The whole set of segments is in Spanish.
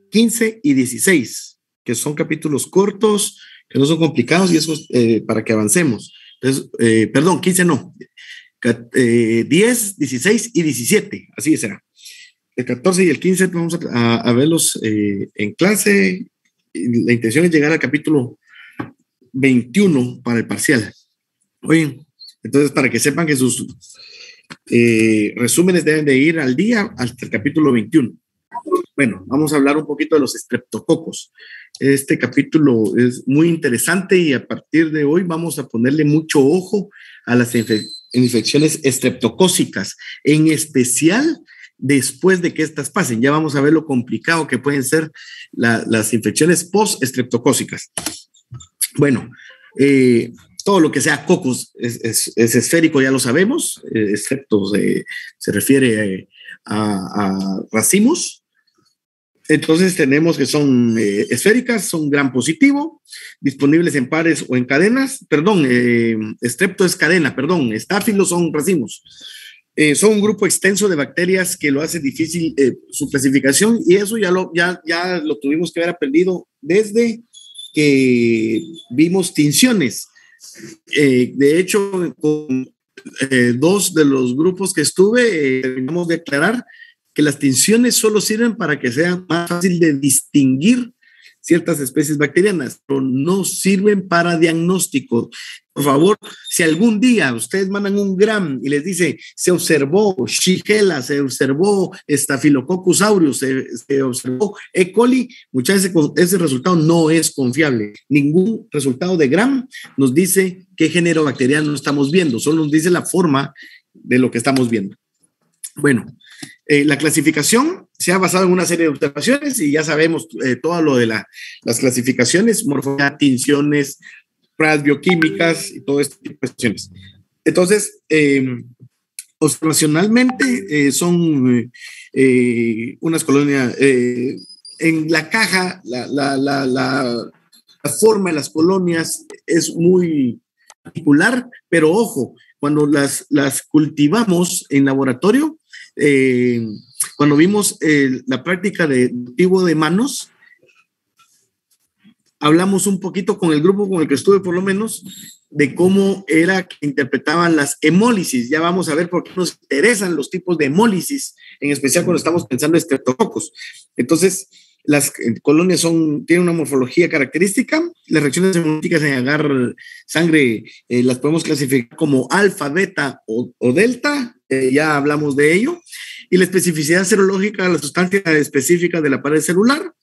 15 y 16, que son capítulos cortos, que no son complicados, y eso es para que avancemos. Entonces, perdón, 15 no, 10, 16 y 17, así será. El 14 y el 15 vamos a verlos en clase. La intención es llegar al capítulo 21 para el parcial. Oye, entonces para que sepan que sus resúmenes deben de ir al día hasta el capítulo 21. Bueno, vamos a hablar un poquito de los estreptococos. Este capítulo es muy interesante y a partir de hoy vamos a ponerle mucho ojo a las infecciones estreptocócicas, en especial después de que estas pasen. Ya vamos a ver lo complicado que pueden ser las infecciones post-estreptocócicas. Bueno, todo lo que sea cocos es esférico, ya lo sabemos, excepto se refiere a racimos. Entonces tenemos que son esféricas, son gram positivo, disponibles en pares o en cadenas. Perdón, estrepto es cadena, perdón, estáfilos son racimos. Son un grupo extenso de bacterias que lo hace difícil su clasificación, y eso ya lo tuvimos que haber aprendido desde que vimos tinciones. De hecho, con dos de los grupos que estuve, terminamos de aclarar que las tinciones solo sirven para que sea más fácil de distinguir ciertas especies bacterianas, pero no sirven para diagnóstico. Por favor, si algún día ustedes mandan un gram y les dice se observó Shigella, se observó Staphylococcus aureus, se observó E. coli, muchas veces ese resultado no es confiable. Ningún resultado de gram nos dice qué género bacteriano estamos viendo, solo nos dice la forma de lo que estamos viendo. Bueno, la clasificación se ha basado en una serie de observaciones y ya sabemos todo lo de las clasificaciones, morfología, tinciones, pruebas bioquímicas y todo este tipo de cuestiones. Entonces, observacionalmente son unas colonias, en la caja, la forma de las colonias es muy particular, pero ojo, cuando las cultivamos en laboratorio, cuando vimos la práctica de cultivo de manos, hablamos un poquito con el grupo con el que estuve, por lo menos, de cómo era que interpretaban las hemólisis. Ya vamos a ver por qué nos interesan los tipos de hemólisis, en especial cuando estamos pensando en estreptococos. Entonces, las colonias tienen una morfología característica. Las reacciones hemolíticas en agar sangre las podemos clasificar como alfa, beta o delta. Ya hablamos de ello. Y la especificidad serológica, la sustancia específica de la pared celular.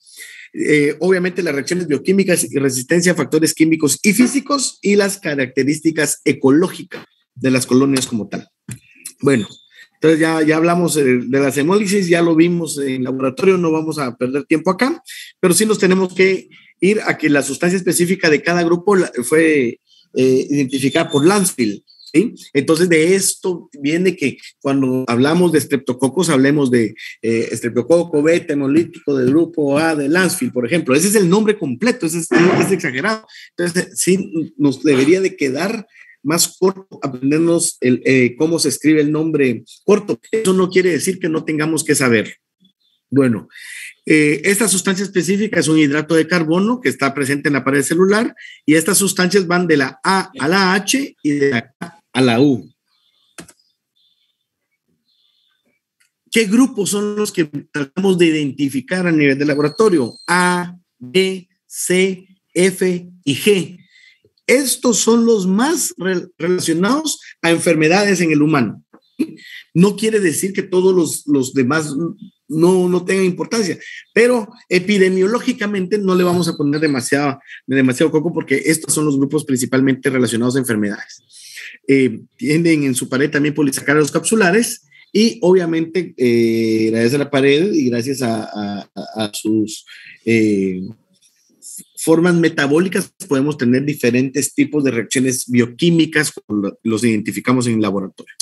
Obviamente las reacciones bioquímicas y resistencia a factores químicos y físicos, y las características ecológicas de las colonias como tal. Bueno, entonces ya hablamos de las hemólisis, ya lo vimos en laboratorio, no vamos a perder tiempo acá, pero sí nos tenemos que ir a que la sustancia específica de cada grupo fue identificada por Landsfield. ¿Sí? Entonces de esto viene que cuando hablamos de estreptococos hablemos de estreptococo beta hemolítico del grupo A de Landsfield, por ejemplo. Ese es el nombre completo, es exagerado. Entonces sí nos debería de quedar más corto aprendernos cómo se escribe el nombre corto. Eso no quiere decir que no tengamos que saber. Bueno, esta sustancia específica es un hidrato de carbono que está presente en la pared celular, y estas sustancias van de la A a la H y de la K a la U. ¿Qué grupos son los que tratamos de identificar a nivel de laboratorio? A, B, C, F y G. Estos son los más relacionados a enfermedades en el humano. No quiere decir que todos los demás no tengan importancia, pero epidemiológicamente no le vamos a poner demasiado coco, porque estos son los grupos principalmente relacionados a enfermedades. Tienen en su pared también polisacáridos capsulares, y obviamente gracias a la pared y gracias a sus formas metabólicas podemos tener diferentes tipos de reacciones bioquímicas cuando los identificamos en el laboratorio.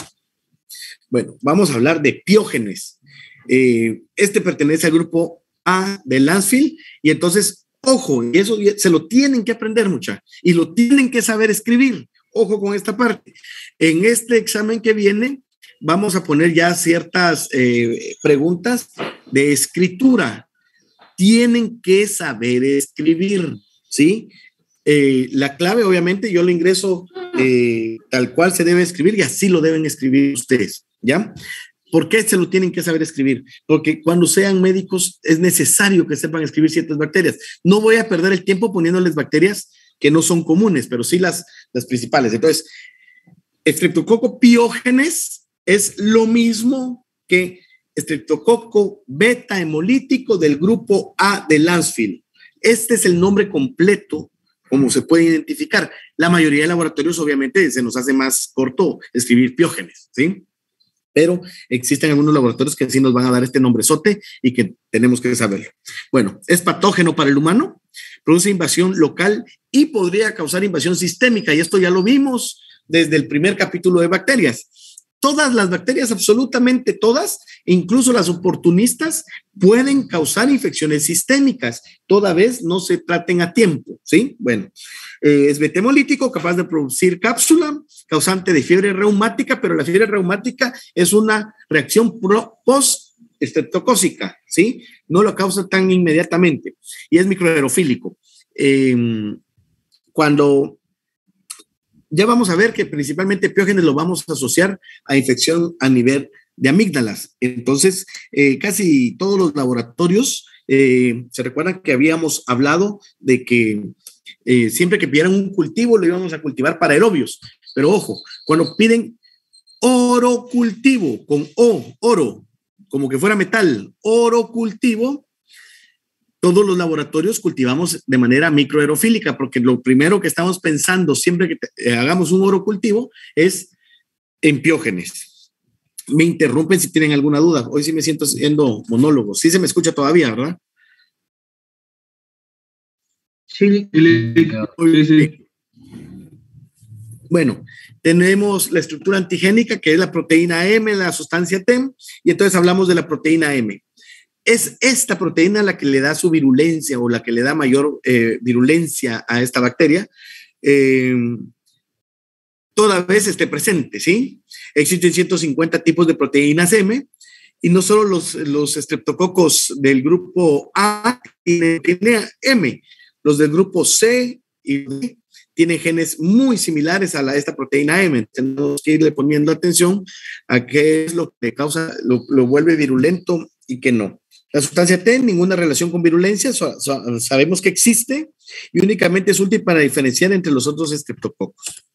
Bueno, vamos a hablar de piógenes. Este pertenece al grupo A de Landsfield, y entonces, ojo, y eso se lo tienen que aprender mucha, y lo tienen que saber escribir. Ojo con esta parte. En este examen que viene vamos a poner ya ciertas preguntas de escritura. tienen que saber escribir, ¿sí? La clave, obviamente, yo lo ingreso tal cual se debe escribir y así lo deben escribir ustedes, ¿ya? ¿Por qué se lo tienen que saber escribir? Porque cuando sean médicos es necesario que sepan escribir ciertas bacterias. No voy a perder el tiempo poniéndoles bacterias que no son comunes, pero sí las principales. Entonces, Streptococcus pyogenes es lo mismo que Streptococcus beta hemolítico del grupo A de Lancefield. Este es el nombre completo, como se puede identificar. La mayoría de laboratorios, obviamente, se nos hace más corto escribir piógenes, ¿sí? Pero existen algunos laboratorios que sí nos van a dar este nombrezote y que tenemos que saberlo. Bueno, es patógeno para el humano, produce invasión local y podría causar invasión sistémica, y esto ya lo vimos desde el primer capítulo de bacterias. Todas las bacterias, absolutamente todas, incluso las oportunistas, pueden causar infecciones sistémicas, toda vez no se traten a tiempo, ¿sí? Bueno, es beta hemolítico, capaz de producir cápsula, causante de fiebre reumática, pero la fiebre reumática es una reacción post-estreptocócica, ¿sí? No lo causa tan inmediatamente, y es microaerofílico. Cuando ya vamos a ver que principalmente piógenes lo vamos a asociar a infección a nivel de amígdalas. Entonces, casi todos los laboratorios, se recuerdan que habíamos hablado de que siempre que pidieran un cultivo lo íbamos a cultivar para aerobios. Pero ojo, cuando piden orocultivo, con O, oro, como que fuera metal, orocultivo, todos los laboratorios cultivamos de manera microaerofílica, porque lo primero que estamos pensando siempre que hagamos un orocultivo es en piógenes. Me interrumpen si tienen alguna duda. Hoy sí me siento haciendo monólogo. Sí se me escucha todavía, ¿verdad? Sí. Bueno, tenemos la estructura antigénica, que es la proteína M, la sustancia T, y entonces hablamos de la proteína M. Es esta proteína la que le da su virulencia o la que le da mayor virulencia a esta bacteria, toda vez esté presente, ¿sí? Existen 150 tipos de proteínas M, y no solo los estreptococos del grupo A tienen M, los del grupo C y D tienen genes muy similares a esta proteína M. Tenemos que irle poniendo atención a qué es lo que causa, lo vuelve virulento y qué no. La sustancia T, ninguna relación con virulencia, sabemos que existe y únicamente es útil para diferenciar entre los otros estreptococos.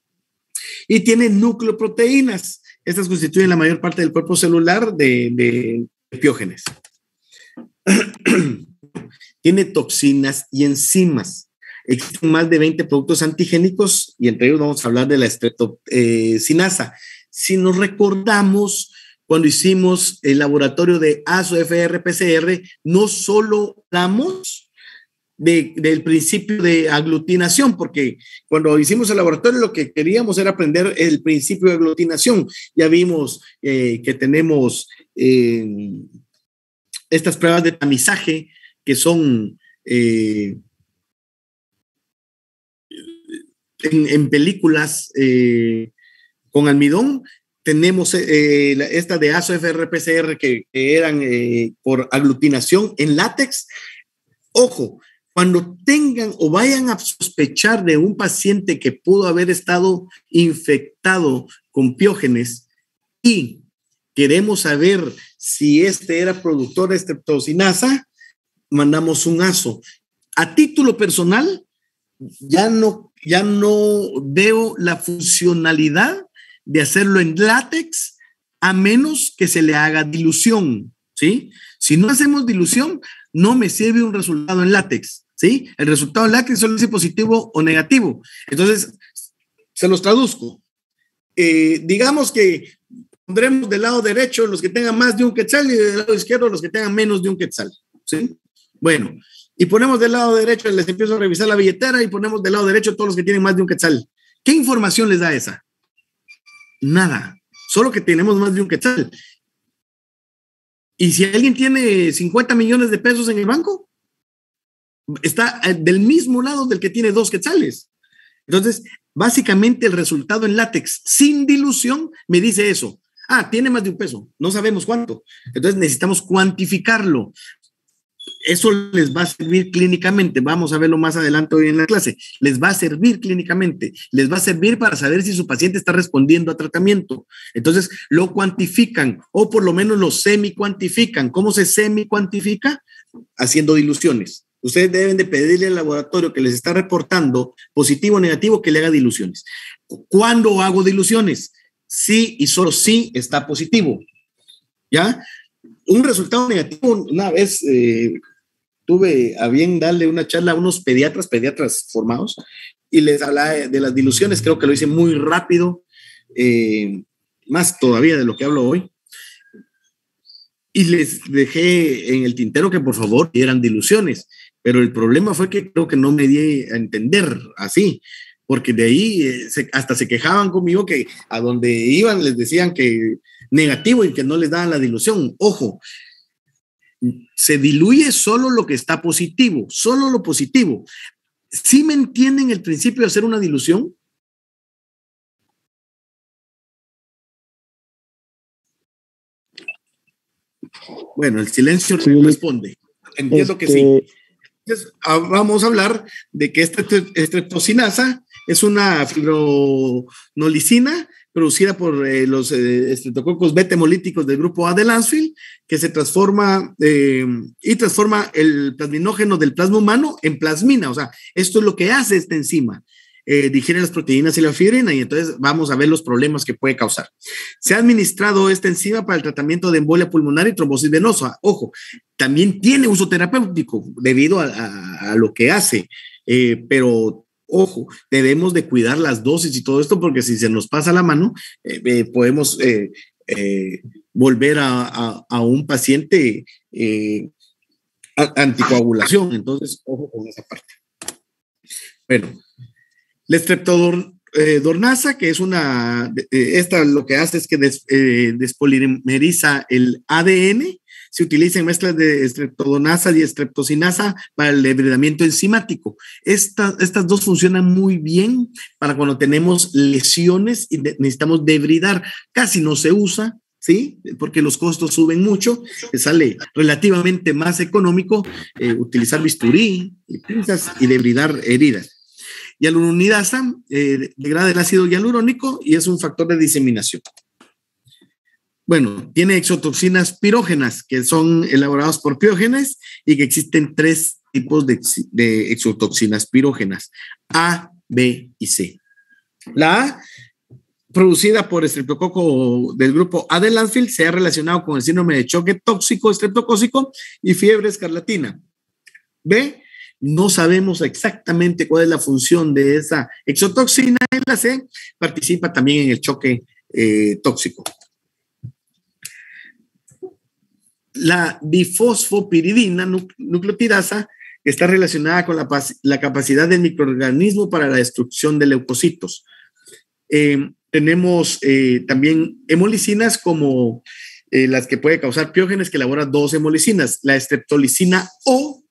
Y tiene nucleoproteínas. Estas constituyen la mayor parte del cuerpo celular de piógenes. Tiene toxinas y enzimas. Existen más de 20 productos antigénicos y entre ellos vamos a hablar de la streptocinasa. Si nos recordamos, cuando hicimos el laboratorio de ASO-FR-PCR, no solo hablamos del principio de aglutinación, porque cuando hicimos el laboratorio lo que queríamos era aprender el principio de aglutinación. Ya vimos que tenemos estas pruebas de tamizaje que son en películas con almidón. Tenemos esta de ASO-FR-PCR que eran por aglutinación en látex. Ojo, cuando tengan o vayan a sospechar de un paciente que pudo haber estado infectado con piógenes y queremos saber si este era productor de streptocinasa, mandamos un ASO. A título personal, ya no veo la funcionalidad de hacerlo en látex a menos que se le haga dilución, ¿sí? Si no hacemos dilución, no me sirve un resultado en látex, ¿sí? El resultado en látex solo es positivo o negativo. Entonces, se los traduzco. Digamos que pondremos del lado derecho los que tengan más de un quetzal y del lado izquierdo los que tengan menos de un quetzal, ¿sí? Bueno, y ponemos del lado derecho, les empiezo a revisar la billetera y ponemos del lado derecho todos los que tienen más de un quetzal. ¿Qué información les da esa? Nada, solo que tenemos más de un quetzal. Y si alguien tiene 50 millones de pesos en el banco, está del mismo lado del que tiene 2 quetzales. Entonces, básicamente el resultado en látex sin dilución me dice eso. Ah, tiene más de un peso, no sabemos cuánto. Entonces necesitamos cuantificarlo. eso les va a servir clínicamente. Vamos a verlo más adelante hoy en la clase. Les va a servir clínicamente, les va a servir para saber si su paciente está respondiendo a tratamiento. Entonces, lo cuantifican o por lo menos lo semi-cuantifican. ¿Cómo se semi-cuantifica? Haciendo diluciones. Ustedes deben de pedirle al laboratorio que les está reportando positivo o negativo que le haga diluciones. ¿Cuándo hago diluciones? Sí y solo sí está positivo. ¿Ya? Un resultado negativo, una vez tuve a bien darle una charla a unos pediatras formados, y les hablaba de las diluciones. Creo que lo hice muy rápido, más todavía de lo que hablo hoy, y les dejé en el tintero que por favor dieran diluciones, pero el problema fue que creo que no me di a entender así, porque de ahí hasta se quejaban conmigo que a donde iban les decían que negativo y que no les daban la dilución. Ojo, se diluye solo lo que está positivo, solo lo positivo. ¿Sí me entienden el principio de hacer una dilución? Bueno, el silencio responde. Entiendo que sí. Entonces, vamos a hablar de que esta estreptocinasa es una fibrinolicina producida por los estreptococos beta hemolíticos del grupo A de Lancefield, que se transforma y transforma el plasminógeno del plasma humano en plasmina. O sea, esto es lo que hace esta enzima. Digiere las proteínas y la fibrina, y entonces vamos a ver los problemas que puede causar. Se ha administrado esta enzima para el tratamiento de embolia pulmonar y trombosis venosa. Ojo, también tiene uso terapéutico debido a lo que hace, pero ojo, debemos de cuidar las dosis y todo esto, porque si se nos pasa la mano, podemos volver a un paciente anticoagulación. Entonces, ojo con esa parte. Bueno, la estreptodornasa, que es esta lo que hace es que despolimeriza el ADN. Se utiliza en mezclas de estreptodonasa y estreptocinasa para el debridamiento enzimático. Estas dos funcionan muy bien para cuando tenemos lesiones y necesitamos debridar. Casi no se usa, ¿sí? Porque los costos suben mucho. Sale relativamente más económico utilizar bisturí y pinzas y debridar heridas. Hialuronidasa degrada el ácido hialurónico y es un factor de diseminación. Bueno, tiene exotoxinas pirógenas, que son elaboradas por Piógenes, y que existen 3 tipos de exotoxinas pirógenas: A, B y C. La A, producida por estreptococo del grupo A de Lancefield, se ha relacionado con el síndrome de choque tóxico estreptocócico y fiebre escarlatina. B, no sabemos exactamente cuál es la función de esa exotoxina. En la C, participa también en el choque tóxico. La difosfopiridina nucleotidasa está relacionada con la capacidad del microorganismo para la destrucción de leucocitos. Tenemos también hemolicinas como las que puede causar Piógenes, que elabora 2 hemolicinas, la estreptolicina O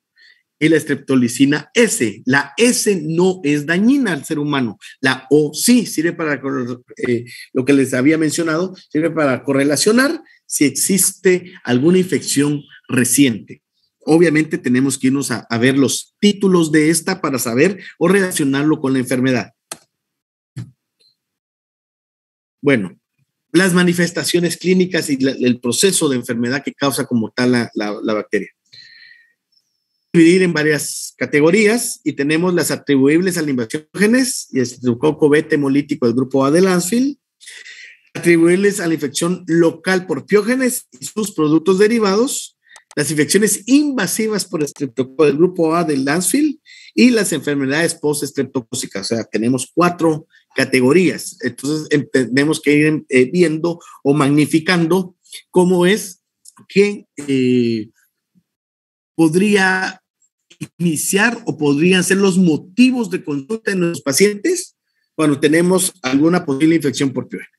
y la estreptolicina S. La S no es dañina al ser humano, la O sí sirve para lo que les había mencionado, sirve para correlacionar si existe alguna infección reciente. Obviamente tenemos que irnos a ver los títulos de esta para saber o relacionarlo con la enfermedad. Bueno, las manifestaciones clínicas y el proceso de enfermedad que causa como tal la bacteria. Dividir en varias categorías, y tenemos las atribuibles a la invasión de Piógenes y el estreptococo beta hemolítico del grupo A de Lancefield, atribuibles a la infección local por Piógenes y sus productos derivados, las infecciones invasivas por estreptococo del grupo A de Lancefield y las enfermedades post-estreptocócicas. O sea, tenemos 4 categorías. Entonces, tenemos que ir viendo o magnificando cómo es que podría iniciar o podrían ser los motivos de consulta en los pacientes cuando tenemos alguna posible infección por Piógenes.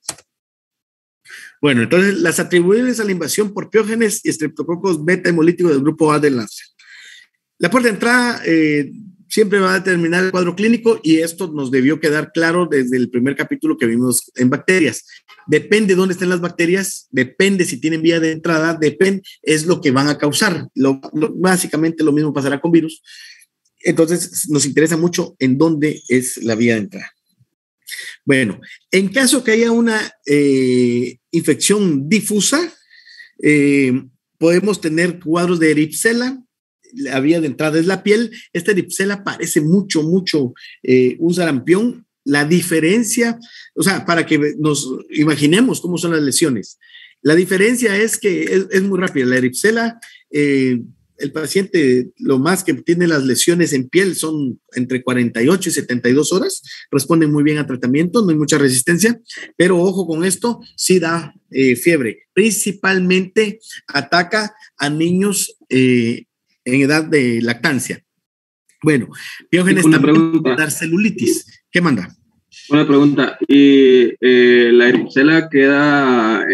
Bueno, entonces las atribuibles a la invasión por Piógenes y estreptococos beta hemolíticos del grupo A de Lancefield. La puerta de entrada siempre va a determinar el cuadro clínico y esto nos debió quedar claro desde el primer capítulo que vimos en bacterias. Depende de dónde estén las bacterias, depende si tienen vía de entrada, depende, es lo que van a causar. Básicamente lo mismo pasará con virus. Entonces nos interesa mucho en dónde es la vía de entrada. Bueno, en caso que haya una infección difusa, podemos tener cuadros de Erisipela. La vía de entrada es la piel. Esta Erisipela parece mucho un sarampión. La diferencia, o sea, para que nos imaginemos cómo son las lesiones. La diferencia es que es muy rápida. La Erisipela, el paciente, lo más que tiene las lesiones en piel son entre 48 y 72 horas. Responden muy bien a tratamiento, no hay mucha resistencia, pero ojo con esto, sí da fiebre. Principalmente ataca a niños en edad de lactancia. Bueno, Piógenes también puede dar celulitis. ¿Qué manda? Una pregunta. ¿Y la Erisipela queda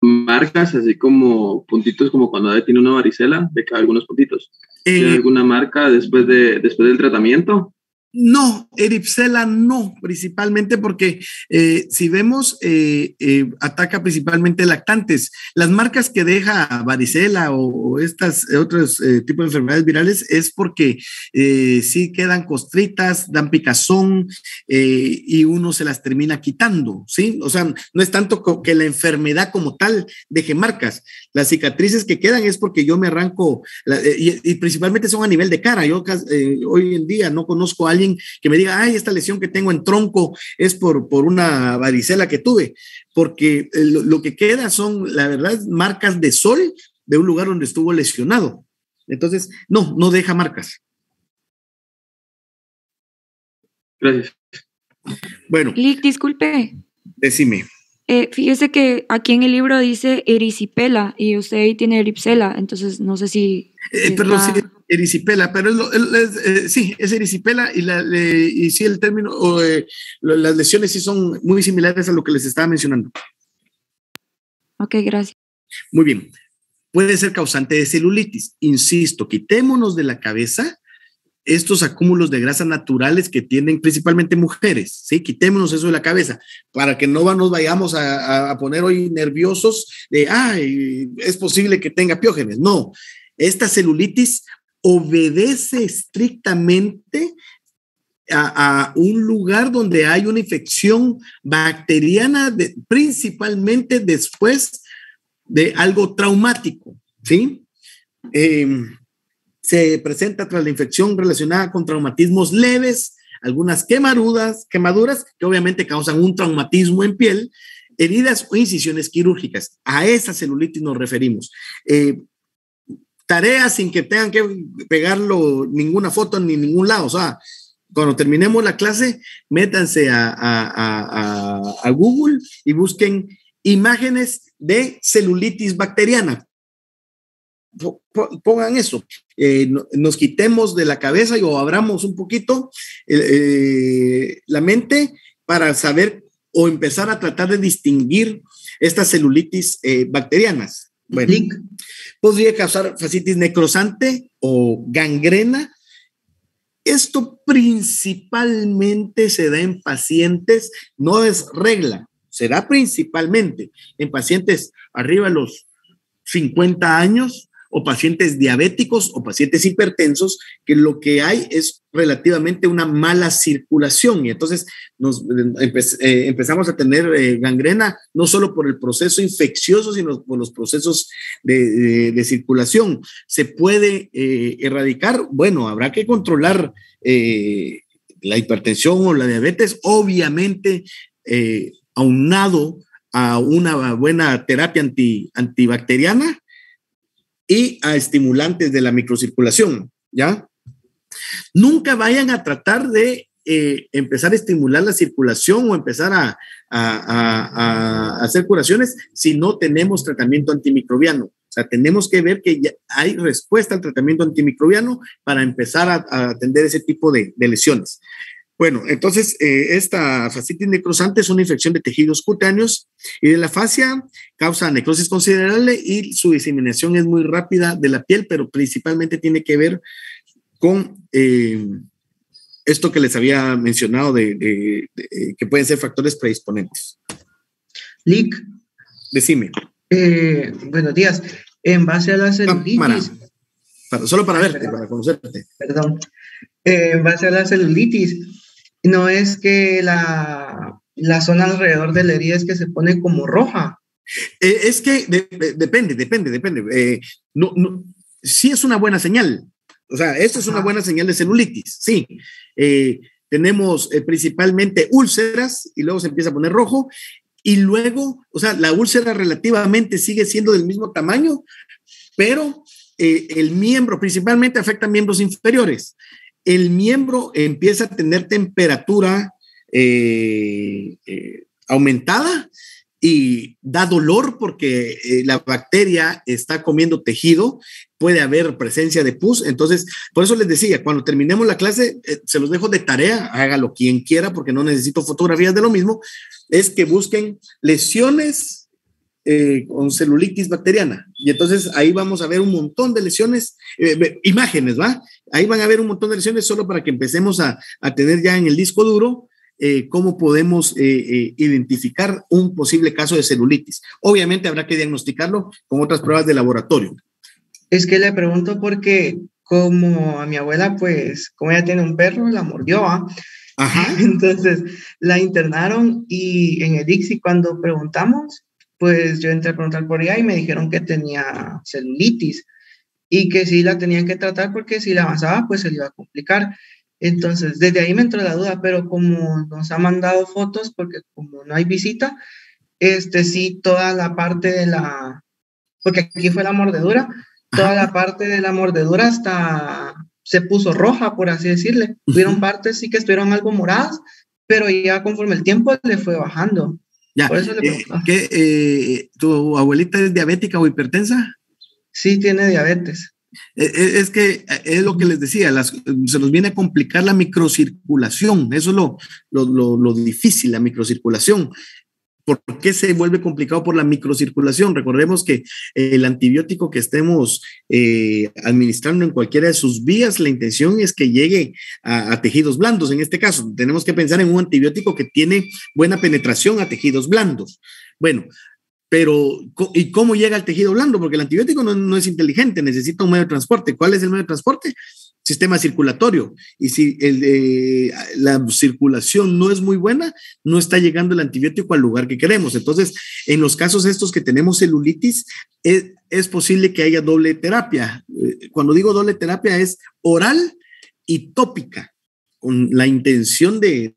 marcas, así como puntitos, como cuando tiene una varicela, de que algunos puntitos? ¿Tiene alguna marca después del tratamiento? No, Erisipela no, principalmente porque si vemos, ataca principalmente lactantes. Las marcas que deja varicela o estas otros tipos de enfermedades virales es porque sí quedan costritas, dan picazón y uno se las termina quitando, ¿sí? O sea, no es tanto que la enfermedad como tal deje marcas. Las cicatrices que quedan es porque yo me arranco, y principalmente son a nivel de cara. Yo hoy en día no conozco a alguien que me diga, ay, esta lesión que tengo en tronco es por una varicela que tuve, porque lo que queda son, la verdad, marcas de sol de un lugar donde estuvo lesionado. Entonces, no deja marcas. Gracias. Bueno. Lick, disculpe. Decime. Fíjese que aquí en el libro dice Erisipela y usted ahí tiene Erisipela, entonces no sé si... Perdón, sí, Erisipela, pero sí, es Erisipela y sí el término, las lesiones sí son muy similares a lo que les estaba mencionando. Ok, gracias. Muy bien. Puede ser causante de celulitis. Insisto, quitémonos de la cabeza estos acúmulos de grasa naturales que tienen principalmente mujeres, ¿sí? Quitémonos eso de la cabeza para que no nos vayamos a poner hoy nerviosos de, es posible que tenga Piógenes. No, esta celulitis obedece estrictamente a un lugar donde hay una infección bacteriana, principalmente después de algo traumático, ¿sí? Se presenta tras la infección relacionada con traumatismos leves, algunas quemaduras que obviamente causan un traumatismo en piel, heridas o incisiones quirúrgicas. A esa celulitis nos referimos. Tareas sin que tengan que pegarlo ninguna foto ni ningún lado. O sea, cuando terminemos la clase, métanse a Google y busquen imágenes de celulitis bacteriana. Pongan eso, nos quitemos de la cabeza o abramos un poquito la mente para saber o empezar a tratar de distinguir estas celulitis bacterianas. Bueno, podría causar fascitis necrosante o gangrena. Esto principalmente se da en pacientes, no es regla, se da principalmente en pacientes arriba de los 50 años, o pacientes diabéticos o pacientes hipertensos, que lo que hay es relativamente una mala circulación y entonces empezamos a tener gangrena no solo por el proceso infeccioso, sino por los procesos de circulación. ¿Se puede erradicar? Bueno, habrá que controlar la hipertensión o la diabetes, obviamente aunado a una buena terapia antibacteriana y a estimulantes de la microcirculación, ¿ya? Nunca vayan a tratar de empezar a estimular la circulación o empezar a hacer curaciones si no tenemos tratamiento antimicrobiano. O sea, tenemos que ver que ya hay respuesta al tratamiento antimicrobiano para empezar a atender ese tipo de lesiones. Bueno, entonces esta fascitis necrosante es una infección de tejidos cutáneos y de la fascia, causa necrosis considerable y su diseminación es muy rápida de la piel, pero principalmente tiene que ver con esto que les había mencionado que pueden ser factores predisponentes. Lick. Decime. Buenos días. En base a la celulitis. Solo para verte, para conocerte. Perdón. En base a la celulitis, no es que la zona alrededor de la herida es que se pone como roja. Es que depende. Sí es una buena señal. O sea, esto es una buena señal de celulitis, sí. Tenemos principalmente úlceras y luego se empieza a poner rojo y luego, o sea, la úlcera relativamente sigue siendo del mismo tamaño, pero el miembro principalmente afecta a miembros inferiores. El miembro empieza a tener temperatura aumentada y da dolor porque la bacteria está comiendo tejido, puede haber presencia de pus. Entonces, por eso les decía, cuando terminemos la clase, se los dejo de tarea, hágalo quien quiera porque no necesito fotografías de lo mismo, es que busquen lesiones con celulitis bacteriana. Y entonces ahí vamos a ver un montón de lesiones, imágenes, ¿va? Ahí van a ver un montón de lesiones solo para que empecemos a tener ya en el disco duro cómo podemos identificar un posible caso de celulitis. Obviamente habrá que diagnosticarlo con otras pruebas de laboratorio. Es que le pregunto porque como a mi abuela, pues, como ella tiene un perro, la mordió, ¿va? Ajá. Entonces la internaron y en el ICSI cuando preguntamos, pues yo entré a preguntar por ella y me dijeron que tenía celulitis y que sí la tenían que tratar porque si la avanzaba, pues se le iba a complicar. Entonces, desde ahí me entró la duda, pero como nos ha mandado fotos, porque como no hay visita, sí, toda la parte de porque aquí fue la mordedura, toda la parte de la mordedura hasta se puso roja, por así decirle. Hubieron partes sí que estuvieron algo moradas, pero ya conforme el tiempo le fue bajando. Ya. Por eso le preguntaba. ¿Tu abuelita es diabética o hipertensa? Sí, tiene diabetes. Es que es lo que les decía, se nos viene a complicar la microcirculación, eso es lo difícil, la microcirculación. ¿Por qué se vuelve complicado por la microcirculación? Recordemos que el antibiótico que estemos administrando en cualquiera de sus vías, la intención es que llegue a tejidos blandos. En este caso, tenemos que pensar en un antibiótico que tiene buena penetración a tejidos blandos. Bueno, pero ¿y cómo llega al tejido blando? Porque el antibiótico no es inteligente, necesita un medio de transporte. ¿Cuál es el medio de transporte? Sistema circulatorio. Y si la circulación no es muy buena, no está llegando el antibiótico al lugar que queremos. Entonces, en los casos estos que tenemos celulitis, es posible que haya doble terapia. Cuando digo doble terapia es oral y tópica, con la intención de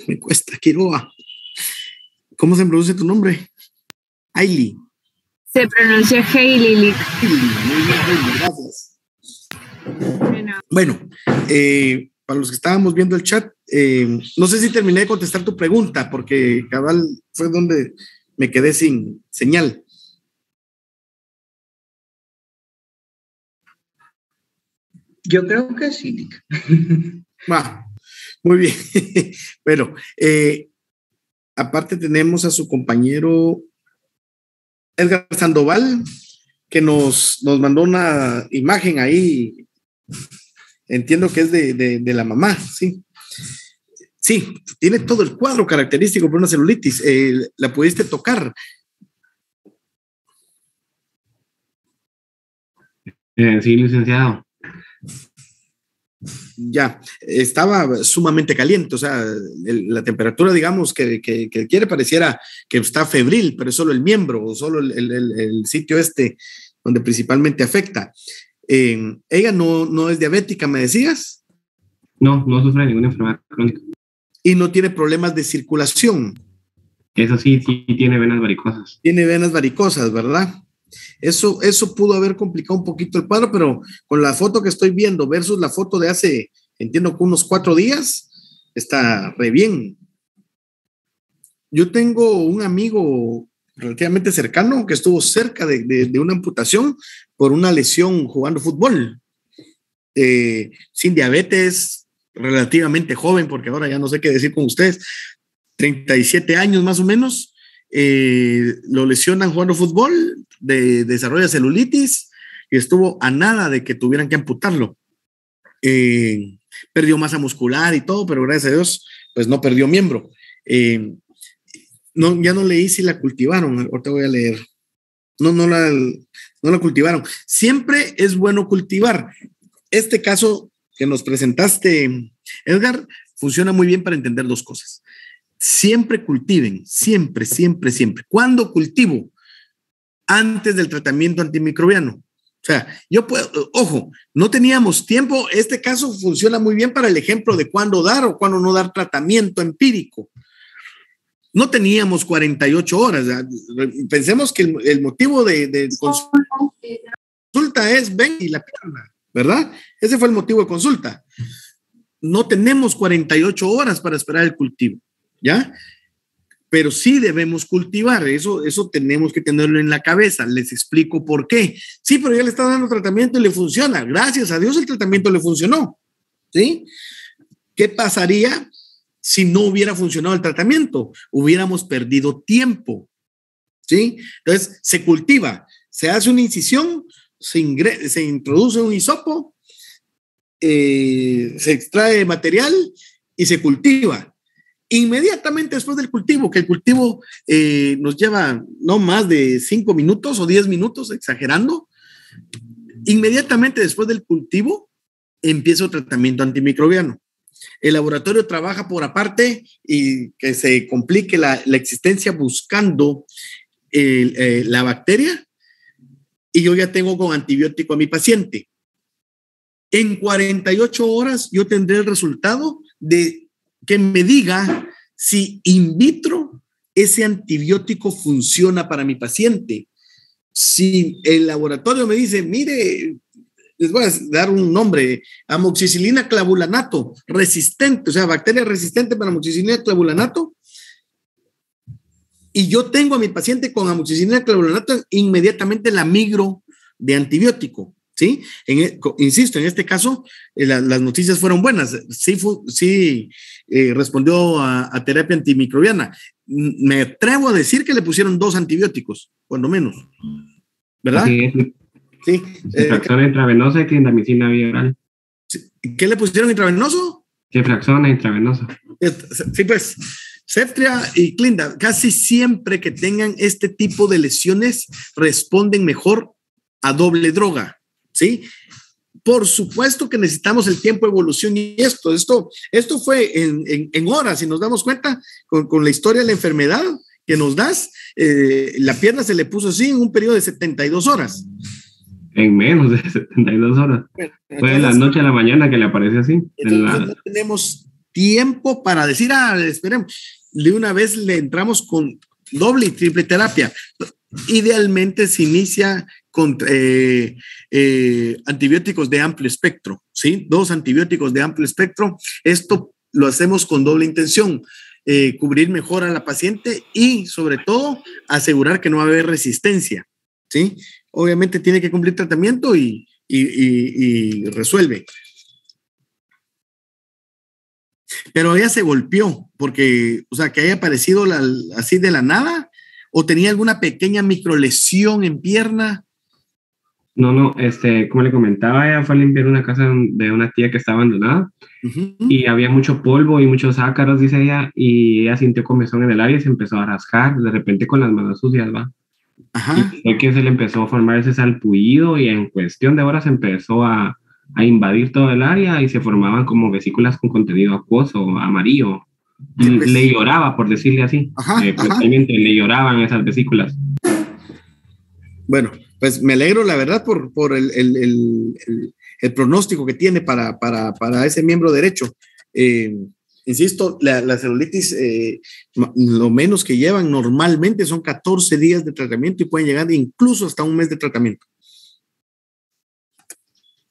Me cuesta, Quiroga. ¿Cómo se pronuncia tu nombre? Hailey. Se pronuncia Hailey. Muy bien, Hailey, gracias. Bueno, para los que estábamos viendo el chat, no sé si terminé de contestar tu pregunta, porque cabal fue donde me quedé sin señal. Yo creo que sí. Muy bien. Bueno, aparte tenemos a su compañero Edgar Sandoval, que nos mandó una imagen ahí. Entiendo que es de la mamá, ¿sí? Sí, tiene todo el cuadro característico por una celulitis. ¿La pudiste tocar? Sí, licenciado. Ya, estaba sumamente caliente, o sea, la temperatura, digamos, que quiere pareciera que está febril, pero es solo el miembro, o solo el sitio donde principalmente afecta. ¿Ella no es diabética, me decías? No sufre de ninguna enfermedad crónica. ¿Y no tiene problemas de circulación? Eso sí tiene venas varicosas. Tiene venas varicosas, ¿verdad? Eso pudo haber complicado un poquito el cuadro, pero con la foto que estoy viendo versus la foto de hace, entiendo que unos 4 días, está re bien. Yo tengo un amigo relativamente cercano que estuvo cerca de una amputación por una lesión jugando fútbol. Sin diabetes, relativamente joven, porque ahora ya no sé qué decir con ustedes, 37 años más o menos. Lo lesionan jugando fútbol, desarrolla celulitis y estuvo a nada de que tuvieran que amputarlo. Perdió masa muscular y todo, pero gracias a Dios pues no perdió miembro. Ya no leí si la cultivaron, ahorita voy a leer. No la cultivaron. Siempre es bueno cultivar. Este caso que nos presentaste, Edgar, funciona muy bien para entender 2 cosas. Siempre cultiven, siempre. ¿Cuándo cultivo? Antes del tratamiento antimicrobiano. O sea, ojo, no teníamos tiempo. Este caso funciona muy bien para el ejemplo de cuándo dar o cuándo no dar tratamiento empírico. No teníamos 48 horas. Pensemos que el motivo de consulta es ven y la pierna, ¿verdad? Ese fue el motivo de consulta. No tenemos 48 horas para esperar el cultivo, ¿ya? Pero sí debemos cultivar, eso tenemos que tenerlo en la cabeza. Les explico por qué. Sí, pero ya le está dando tratamiento y le funciona. Gracias a Dios el tratamiento le funcionó, ¿sí? ¿Qué pasaría si no hubiera funcionado el tratamiento? Hubiéramos perdido tiempo, ¿sí? Entonces, se cultiva, se hace una incisión, se introduce un hisopo, se extrae material y se cultiva. Inmediatamente después del cultivo, que el cultivo nos lleva no más de 5 minutos o 10 minutos, exagerando, inmediatamente después del cultivo empieza el tratamiento antimicrobiano. El laboratorio trabaja por aparte y que se complique la existencia buscando la bacteria, y yo ya tengo con antibiótico a mi paciente. En 48 horas yo tendré el resultado de que me diga si in vitro ese antibiótico funciona para mi paciente. Si el laboratorio me dice, mire, les voy a dar un nombre, amoxicilina clavulanato, resistente, o sea, bacteria resistente para amoxicilina clavulanato, y yo tengo a mi paciente con amoxicilina clavulanato, inmediatamente la migro de antibiótico. ¿Sí? Insisto, en este caso las noticias fueron buenas. Sí, respondió a terapia antimicrobiana. Me atrevo a decir que le pusieron 2 antibióticos, cuando menos, ¿verdad? Sí. Ceftriaxona intravenosa y clindamicina viral. ¿Qué le pusieron intravenoso? Ceftriaxona intravenosa. Sí, pues Ceftria y Clinda, casi siempre que tengan este tipo de lesiones responden mejor a doble droga. ¿Sí? Por supuesto que necesitamos el tiempo de evolución y esto fue en horas, si nos damos cuenta con la historia de la enfermedad que nos das, la pierna se le puso así en un periodo de 72 horas. En menos de 72 horas. Bueno, fue de la noche a la mañana que le apareció así. Entonces no tenemos tiempo para decir, esperemos, de una vez le entramos con doble y triple terapia. Idealmente se inicia con antibióticos de amplio espectro, ¿sí? 2 antibióticos de amplio espectro. Esto lo hacemos con doble intención, cubrir mejor a la paciente y sobre todo asegurar que no va a haber resistencia, ¿sí? Obviamente tiene que cumplir tratamiento y resuelve. Pero ella se golpeó porque, o sea, que haya aparecido así de la nada, o tenía alguna pequeña microlesión en pierna. No, como le comentaba, ella fue a limpiar una casa de una tía que estaba abandonada y había mucho polvo y muchos ácaros, dice ella, y ella sintió comezón en el área y se empezó a rascar, de repente con las manos sucias, ¿va? Ajá. Y fue que se le empezó a formar ese salpullido y en cuestión de horas empezó a invadir todo el área y se formaban como vesículas con contenido acuoso, amarillo. Y le lloraba, por decirle así. Prácticamente le lloraban esas vesículas. Bueno, pues me alegro, la verdad, por el pronóstico que tiene para ese miembro derecho. Insisto, la celulitis, lo menos que llevan normalmente son 14 días de tratamiento y pueden llegar incluso hasta un mes de tratamiento.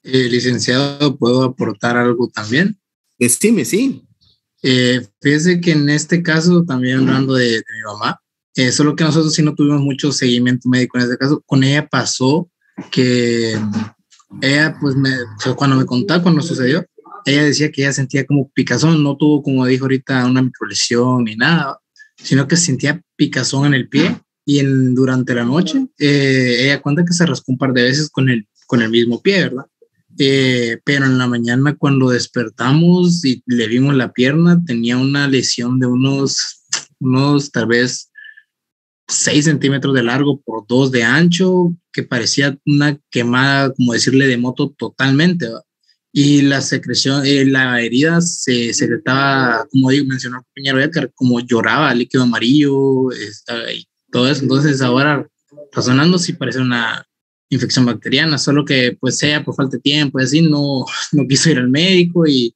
Licenciado, ¿puedo aportar algo también? Decime, sí. Fíjese que en este caso, también hablando de mi mamá, solo que nosotros sí no tuvimos mucho seguimiento médico en este caso. Con ella pasó que ella, pues, cuando me contaba cuando sucedió, ella decía que ella sentía como picazón, no tuvo, como dijo ahorita, una microlesión ni nada, sino que sentía picazón en el pie y durante la noche ella cuenta que se rascó un par de veces con el mismo pie, ¿verdad? Pero en la mañana cuando despertamos y le vimos la pierna, tenía una lesión de unos tal vez 6 centímetros de largo por 2 de ancho, que parecía una quemada, como decirle, de moto totalmente, ¿verdad? Y la secreción, la herida se secretaba, como mencionó el compañero Edgar, como lloraba, líquido amarillo, y todo eso. Entonces ahora, razonando, sí parece una infección bacteriana, solo que pues ella por falta de tiempo y así no quiso ir al médico y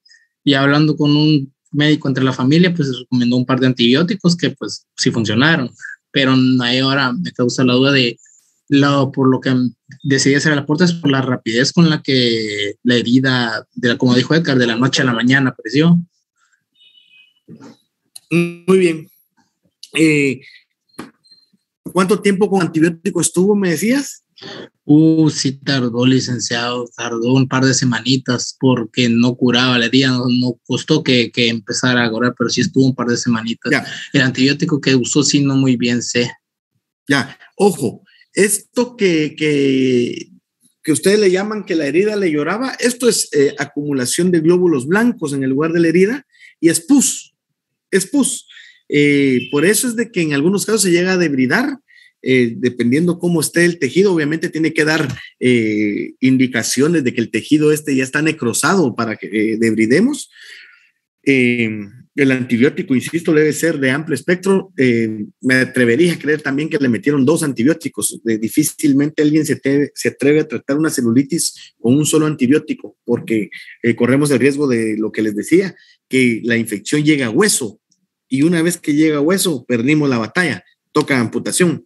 hablando con un médico entre la familia, pues se recomendó un par de antibióticos que pues sí funcionaron, pero ahí ahora me causa la duda de por lo que decidí hacer el aporte es por la rapidez con la que la herida, como dijo Edgar, de la noche a la mañana apareció. Muy bien. ¿Cuánto tiempo con antibiótico estuvo, me decías? Sí tardó, licenciado, tardó un par de semanitas porque no curaba la herida, no costó que empezara a curar, pero sí estuvo un par de semanitas. Ya. El antibiótico que usó sí no muy bien sé. Ya, ojo, esto que ustedes le llaman que la herida le lloraba, esto es acumulación de glóbulos blancos en el lugar de la herida y es pus. Por eso es de que en algunos casos se llega a debridar, dependiendo cómo esté el tejido. Obviamente tiene que dar indicaciones de que el tejido ya está necrosado para que debridemos. El antibiótico, insisto, debe ser de amplio espectro. Me atrevería a creer también que le metieron 2 antibióticos. Difícilmente alguien se atreve a tratar una celulitis con un solo antibiótico, porque corremos el riesgo de lo que les decía, que la infección llega a hueso, y una vez que llega a hueso, perdimos la batalla, toca amputación.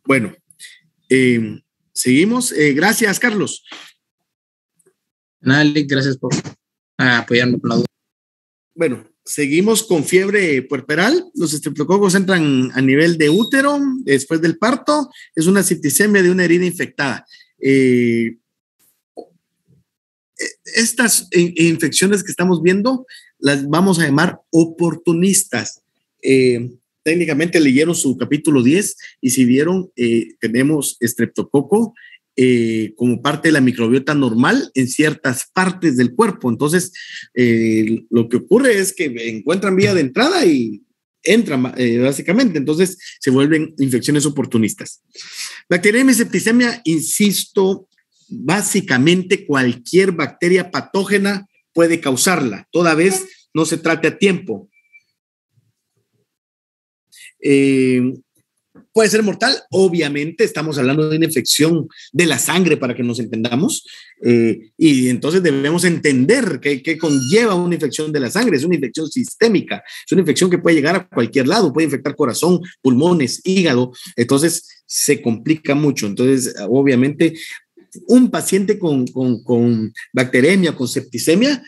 Bueno, seguimos. Gracias, Carlos. Dale, gracias por apoyarme con la duda. Bueno, seguimos con fiebre puerperal. Los estreptococos entran a nivel de útero después del parto. Es una septicemia de una herida infectada. Estas infecciones que estamos viendo las vamos a llamar oportunistas. Técnicamente leyeron su capítulo 10 y si vieron, tenemos estreptococo como parte de la microbiota normal en ciertas partes del cuerpo. Entonces, lo que ocurre es que encuentran vía de entrada y entran básicamente. Entonces, se vuelven infecciones oportunistas. Bacteriemia y septicemia, insisto, básicamente cualquier bacteria patógena puede causarla, toda vez no se trate a tiempo. Puede ser mortal, obviamente estamos hablando de una infección de la sangre para que nos entendamos, y entonces debemos entender qué conlleva una infección de la sangre. Es una infección sistémica, es una infección que puede llegar a cualquier lado, puede infectar corazón, pulmones, hígado, entonces se complica mucho. Entonces obviamente un paciente con bacteremia, con septicemia,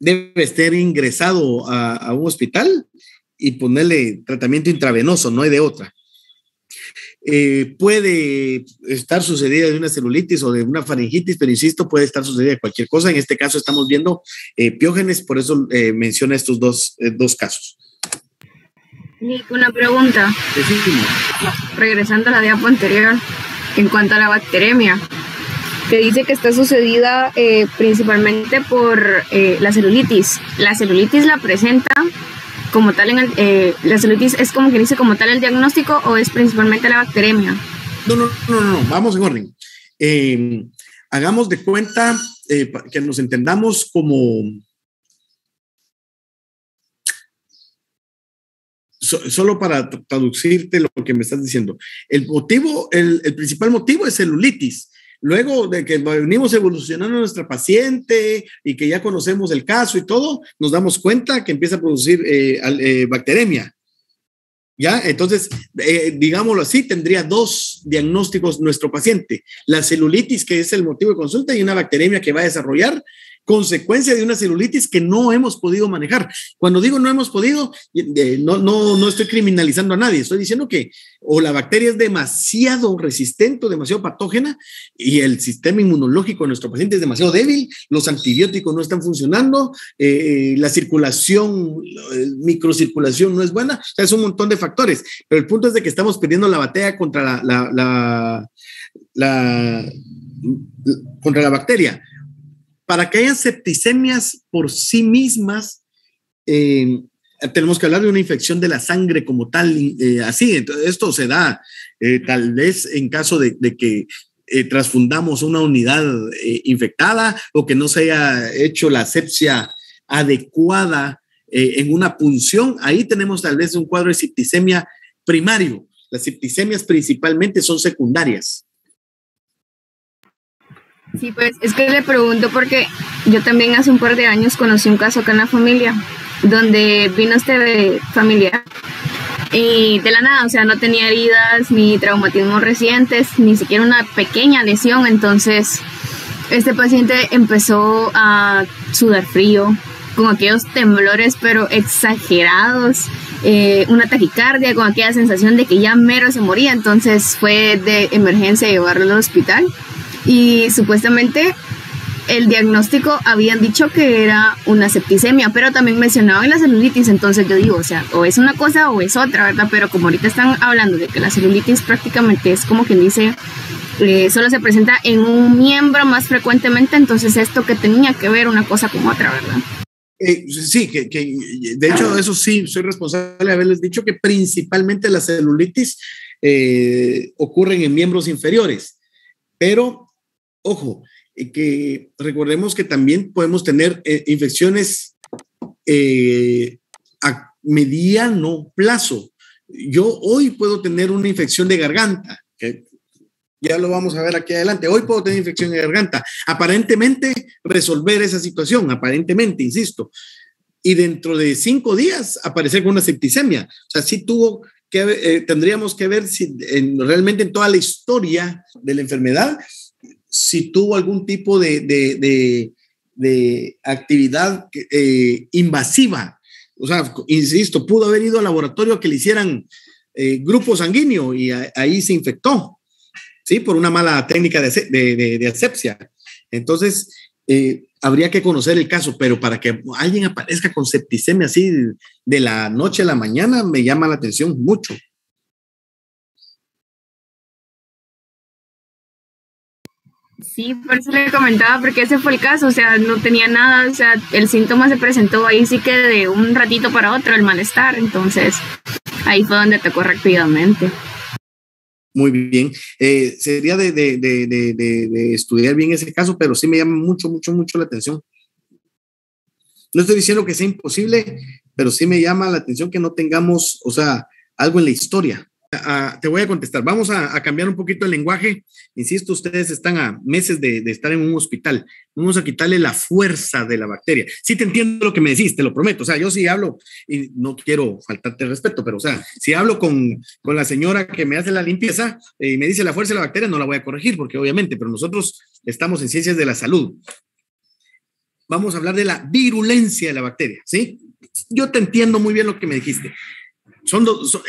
debe estar ingresado a un hospital y ponerle tratamiento intravenoso, no hay de otra. Puede estar sucedida de una celulitis o de una faringitis, pero insisto, puede estar sucedida de cualquier cosa. En este caso estamos viendo piógenes, por eso menciona estos dos casos. Nick, una pregunta. Sí. Regresando a la diapo anterior, en cuanto a la bacteremia, que dice que está sucedida principalmente por la celulitis. ¿La celulitis la presenta como tal la celulitis es como que dice como tal el diagnóstico o es principalmente la bacteremia? No, vamos en orden. Hagamos de cuenta que nos entendamos como solo para traducirte lo que me estás diciendo. El principal motivo es celulitis. Luego de que venimos evolucionando nuestra paciente y que ya conocemos el caso y todo, nos damos cuenta que empieza a producir bacteremia. ¿Ya? Entonces, digámoslo así, tendría dos diagnósticos nuestro paciente. La celulitis, que es el motivo de consulta, y una bacteremia que va a desarrollar consecuencia de una celulitis que no hemos podido manejar. Cuando digo no hemos podido, no estoy criminalizando a nadie, estoy diciendo que o la bacteria es demasiado resistente o demasiado patógena y el sistema inmunológico de nuestro paciente es demasiado débil, los antibióticos no están funcionando, la circulación, microcirculación no es buena, o sea, es un montón de factores, pero el punto es de que estamos perdiendo la batalla contra contra la bacteria. Para que haya septicemias por sí mismas, tenemos que hablar de una infección de la sangre como tal, así. Entonces, esto se da tal vez en caso de que transfundamos una unidad infectada o que no se haya hecho la asepsia adecuada en una punción. Ahí tenemos tal vez un cuadro de septicemia primario. Las septicemias principalmente son secundarias. Sí, pues es que le pregunto porque yo también hace un par de años conocí un caso acá en la familia donde vino este familiar y de la nada, o sea, no tenía heridas ni traumatismos recientes, ni siquiera una pequeña lesión. Entonces este paciente empezó a sudar frío, con aquellos temblores pero exagerados, una taquicardia, con aquella sensación de que ya mero se moría. Entonces fue de emergencia llevarlo al hospital. Y supuestamente el diagnóstico habían dicho que era una septicemia, pero también mencionaban la celulitis. Entonces yo digo, o sea, o es una cosa o es otra, ¿verdad? Pero como ahorita están hablando de que la celulitis prácticamente es como quien dice, solo se presenta en un miembro más frecuentemente, entonces esto que tenía que ver una cosa con otra, ¿verdad? Sí, que de hecho eso sí, soy responsable de haberles dicho que principalmente la celulitis ocurren en miembros inferiores, pero ojo, que recordemos que también podemos tener infecciones a mediano plazo. Yo hoy puedo tener una infección de garganta, que ya lo vamos a ver aquí adelante. Hoy puedo tener infección de garganta, aparentemente resolver esa situación, aparentemente, insisto, y dentro de 5 días aparecer con una septicemia. O sea, sí tuvo que tendríamos que ver si realmente en toda la historia de la enfermedad si tuvo algún tipo de actividad invasiva. O sea, insisto, pudo haber ido al laboratorio a que le hicieran grupo sanguíneo y ahí se infectó, ¿sí? Por una mala técnica de asepsia. Entonces, habría que conocer el caso, pero para que alguien aparezca con septicemia así de la noche a la mañana, me llama la atención mucho. Sí, por eso le comentaba, porque ese fue el caso, o sea, no tenía nada, o sea, el síntoma se presentó ahí sí que de un ratito para otro, el malestar, entonces ahí fue donde atacó rápidamente. Muy bien, sería de estudiar bien ese caso, pero sí me llama mucho la atención. No estoy diciendo que sea imposible, pero sí me llama la atención que no tengamos, o sea, algo en la historia. Te voy a contestar. Vamos a cambiar un poquito el lenguaje. Insisto, ustedes están a meses de estar en un hospital. Vamos a quitarle la fuerza de la bacteria. Sí te entiendo lo que me decís, te lo prometo. O sea, yo sí hablo, y no quiero faltarte el respeto, pero o sea, si hablo con la señora que me hace la limpieza y me dice la fuerza de la bacteria, no la voy a corregir, porque obviamente, pero nosotros estamos en ciencias de la salud. Vamos a hablar de la virulencia de la bacteria, ¿sí? Yo te entiendo muy bien lo que me dijiste.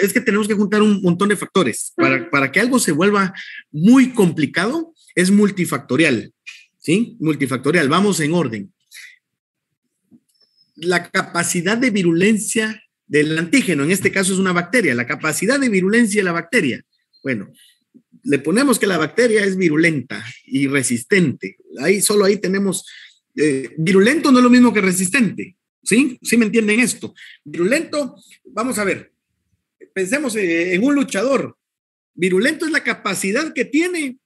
Es que tenemos que juntar un montón de factores. Para que algo se vuelva muy complicado, es multifactorial, ¿sí? Multifactorial, vamos en orden. La capacidad de virulencia del antígeno, en este caso es una bacteria, la capacidad de virulencia de la bacteria. Bueno, le ponemos que la bacteria es virulenta y resistente. Solo ahí tenemos, virulento no es lo mismo que resistente, ¿sí? ¿Sí me entienden esto? Virulento, vamos a ver. Pensemos en un luchador. Virulento es la capacidad que tiene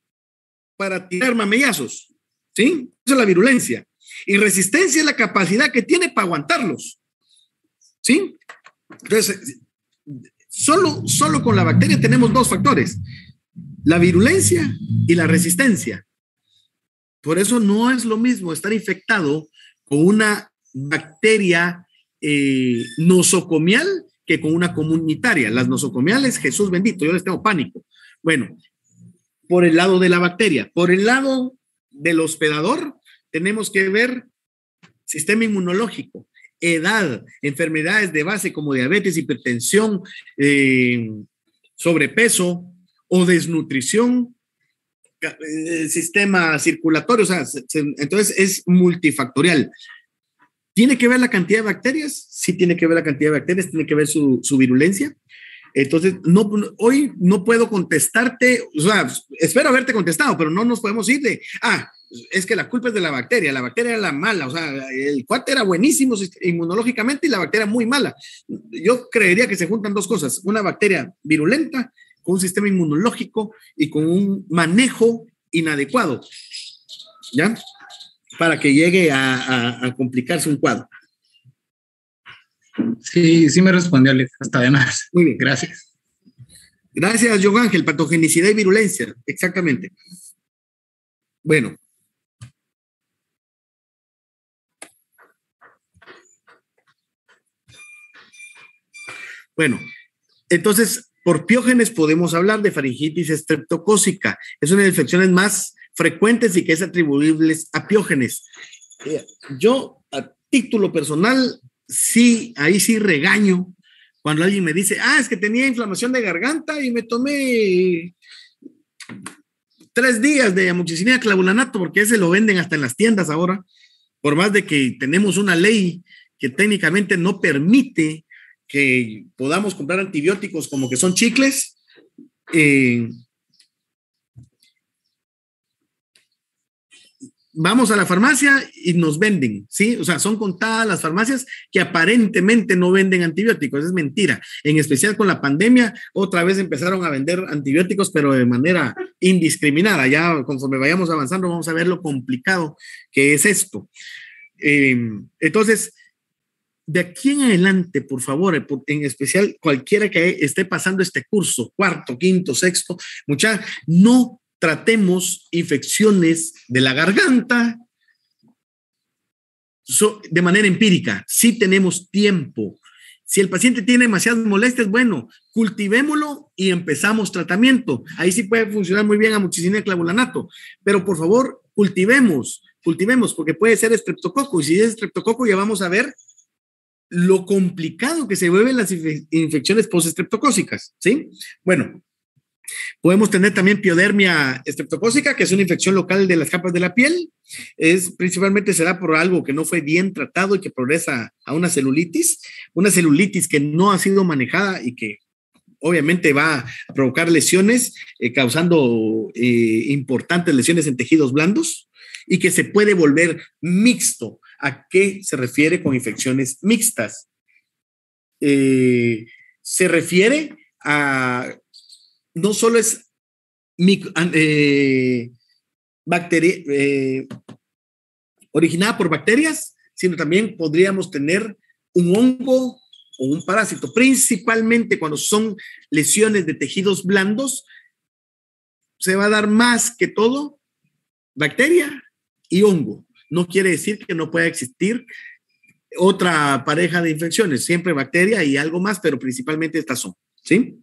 para tirar mamellazos, ¿sí? Esa es la virulencia. Y resistencia es la capacidad que tiene para aguantarlos, ¿sí? Entonces, solo con la bacteria tenemos dos factores, la virulencia y la resistencia. Por eso no es lo mismo estar infectado con una bacteria nosocomial que con una comunitaria. Las nosocomiales, Jesús bendito, yo les tengo pánico. Bueno, por el lado de la bacteria. Por el lado del hospedador, tenemos que ver sistema inmunológico, edad, enfermedades de base como diabetes, hipertensión, sobrepeso o desnutrición, sistema circulatorio, o sea, entonces es multifactorial. ¿Tiene que ver la cantidad de bacterias? Sí, tiene que ver la cantidad de bacterias, tiene que ver su virulencia. Entonces, hoy no puedo contestarte, o sea, espero haberte contestado, pero no nos podemos ir de, es que la culpa es de la bacteria era la mala, o sea, el cuate era buenísimo inmunológicamente y la bacteria muy mala. Yo creería que se juntan dos cosas, una bacteria virulenta con un sistema inmunológico y con un manejo inadecuado, ¿ya? Para que llegue a complicarse un cuadro. Sí me respondió, Alex, hasta además. Muy bien. Gracias. Gracias, John Ángel. Patogenicidad y virulencia, exactamente. Bueno. Bueno, entonces, por piógenes podemos hablar de faringitis estreptocócica. Es una de las infecciones más frecuentes y que es atribuible a piógenes. Yo, a título personal, sí, ahí sí regaño cuando alguien me dice, es que tenía inflamación de garganta y me tomé 3 días de amoxicilina clavulanato, porque ese lo venden hasta en las tiendas ahora, por más de que tenemos una ley que técnicamente no permite que podamos comprar antibióticos como que son chicles. Vamos a la farmacia y nos venden, ¿sí? O sea, son contadas las farmacias que aparentemente no venden antibióticos, es mentira. En especial con la pandemia, otra vez empezaron a vender antibióticos, pero de manera indiscriminada. Ya conforme vayamos avanzando, vamos a ver lo complicado que es esto. Entonces, de aquí en adelante, por favor, en especial cualquiera que esté pasando este curso, 4º, 5º, 6º, muchachos, no tratemos infecciones de la garganta de manera empírica. Si tenemos tiempo. Si el paciente tiene demasiadas molestias, bueno, cultivémoslo y empezamos tratamiento. Ahí sí puede funcionar muy bien amoxicilina y clavulanato. Pero por favor, cultivemos, porque puede ser estreptococo. Y si es estreptococo, ya vamos a ver lo complicado que se vuelven las infecciones postestreptocócicas, ¿sí? Bueno, podemos tener también piodermia estreptocócica, que es una infección local de las capas de la piel. Principalmente se da por algo que no fue bien tratado y que progresa a una celulitis que no ha sido manejada y que obviamente va a provocar lesiones, causando importantes lesiones en tejidos blandos y que se puede volver mixto. ¿A qué se refiere con infecciones mixtas? Se refiere a, no solo es originada por bacterias, sino también podríamos tener un hongo o un parásito, principalmente cuando son lesiones de tejidos blandos, se va a dar más que todo bacteria y hongo. No quiere decir que no pueda existir otra pareja de infecciones, siempre bacteria y algo más, pero principalmente estas son, ¿sí?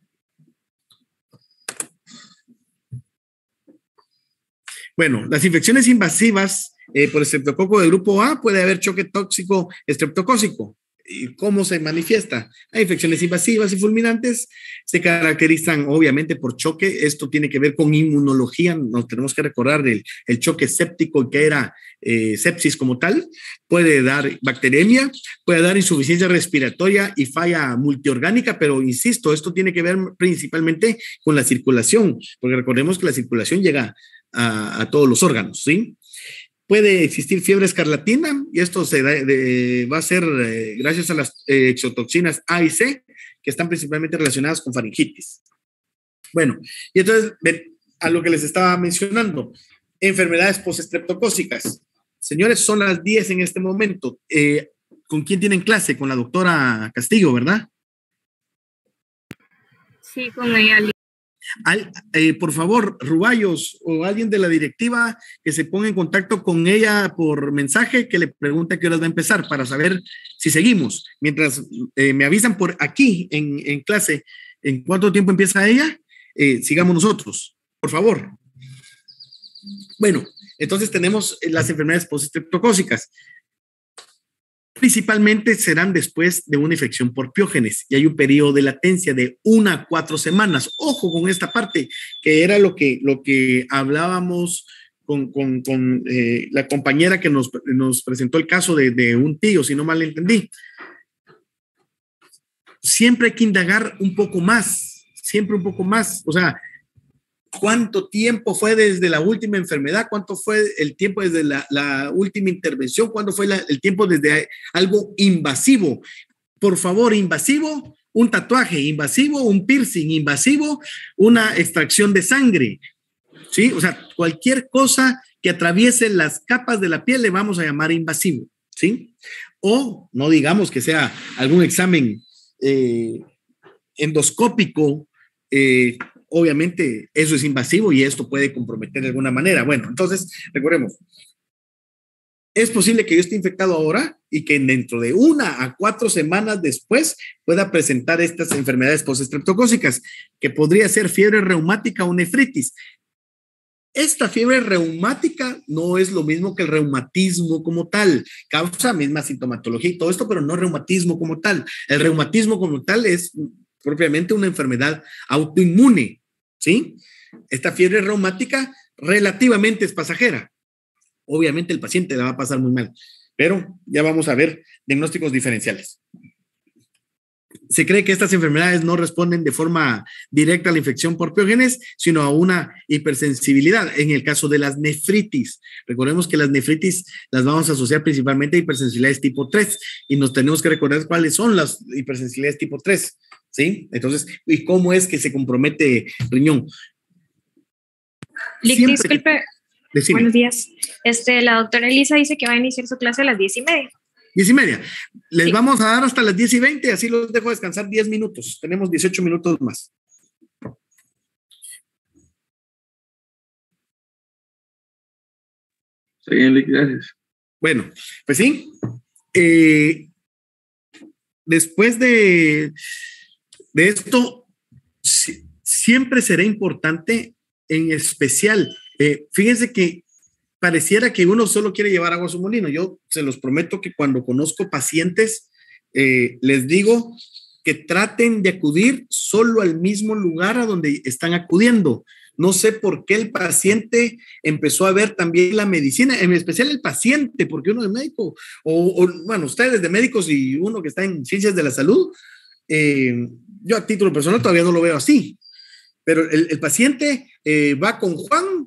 Bueno, las infecciones invasivas por estreptococo de grupo A, puede haber choque tóxico estreptocócico. ¿Y cómo se manifiesta? Hay infecciones invasivas y fulminantes, se caracterizan obviamente por choque. Esto tiene que ver con inmunología. Nos tenemos que recordar del el choque séptico, que era sepsis como tal. Puede dar bacteremia, puede dar insuficiencia respiratoria y falla multiorgánica, pero insisto, esto tiene que ver principalmente con la circulación, porque recordemos que la circulación llega a todos los órganos, ¿sí? Puede existir fiebre escarlatina y esto va a ser gracias a las exotoxinas A y C, que están principalmente relacionadas con faringitis. Bueno, y entonces a lo que les estaba mencionando, enfermedades postestreptocócicas. Señores, son las 10 en este momento. ¿Con quién tienen clase? Con la doctora Castillo, ¿verdad? Sí, con ella. Por favor, Rubayos o alguien de la directiva que se ponga en contacto con ella por mensaje, que le pregunte a qué horas va a empezar para saber si seguimos. Mientras me avisan por aquí en clase en cuánto tiempo empieza ella, sigamos nosotros, por favor. Bueno, entonces tenemos las enfermedades postestreptocócicas. Principalmente serán después de una infección por piógenes y hay un periodo de latencia de 1 a 4 semanas. Ojo con esta parte, que era lo que hablábamos con la compañera que nos presentó el caso de un tío, si no mal entendí. Siempre hay que indagar un poco más, siempre un poco más. O sea, ¿cuánto tiempo fue desde la última enfermedad? ¿Cuánto fue el tiempo desde la última intervención? ¿Cuánto fue el tiempo desde algo invasivo? Por favor, invasivo, un tatuaje, invasivo, un piercing, invasivo, una extracción de sangre, ¿sí? O sea, cualquier cosa que atraviese las capas de la piel le vamos a llamar invasivo, ¿sí? O no digamos que sea algún examen endoscópico, obviamente eso es invasivo y esto puede comprometer de alguna manera. Bueno, entonces, recordemos, es posible que yo esté infectado ahora y que dentro de 1 a 4 semanas después pueda presentar estas enfermedades postestreptocócicas, que podría ser fiebre reumática o nefritis. Esta fiebre reumática no es lo mismo que el reumatismo como tal, causa misma sintomatología y todo esto, pero no reumatismo como tal. El reumatismo como tal es propiamente una enfermedad autoinmune, ¿sí? Esta fiebre reumática relativamente es pasajera. Obviamente el paciente la va a pasar muy mal, pero ya vamos a ver diagnósticos diferenciales. Se cree que estas enfermedades no responden de forma directa a la infección por piógenes, sino a una hipersensibilidad. En el caso de las nefritis, recordemos que las nefritis las vamos a asociar principalmente a hipersensibilidades tipo 3 y nos tenemos que recordar cuáles son las hipersensibilidades tipo 3. ¿Sí? Entonces, ¿y cómo es que se compromete riñón? Disculpe, buenos días. La doctora Elisa dice que va a iniciar su clase a las 10:30. 10:30. Les Sí. vamos a dar hasta las 10:20, así los dejo descansar 10 minutos. Tenemos 18 minutos más. Está bien, Lick, gracias. Bueno, pues sí. Después de esto, siempre será importante, en especial, fíjense que pareciera que uno solo quiere llevar agua a su molino. Yo se los prometo que cuando conozco pacientes, les digo que traten de acudir solo al mismo lugar a donde están acudiendo. No sé por qué el paciente empezó a ver también la medicina, en especial el paciente, porque uno es médico, bueno, ustedes de médicos y uno que está en ciencias de la salud, yo a título personal todavía no lo veo así, pero el paciente va con Juan,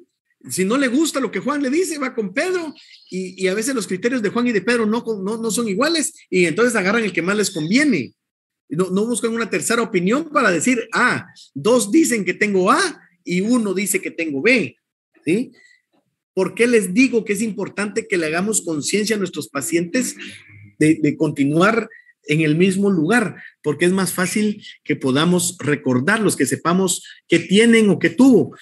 si no le gusta lo que Juan le dice, va con Pedro, y a veces los criterios de Juan y de Pedro no son iguales, y entonces agarran el que más les conviene. No buscan una tercera opinión para decir, 2 dicen que tengo A y 1 dice que tengo B, ¿sí? ¿Por qué les digo que es importante que le hagamos conciencia a nuestros pacientes de continuar en el mismo lugar? Porque es más fácil que podamos recordarlos, que sepamos qué tienen o qué tuvo.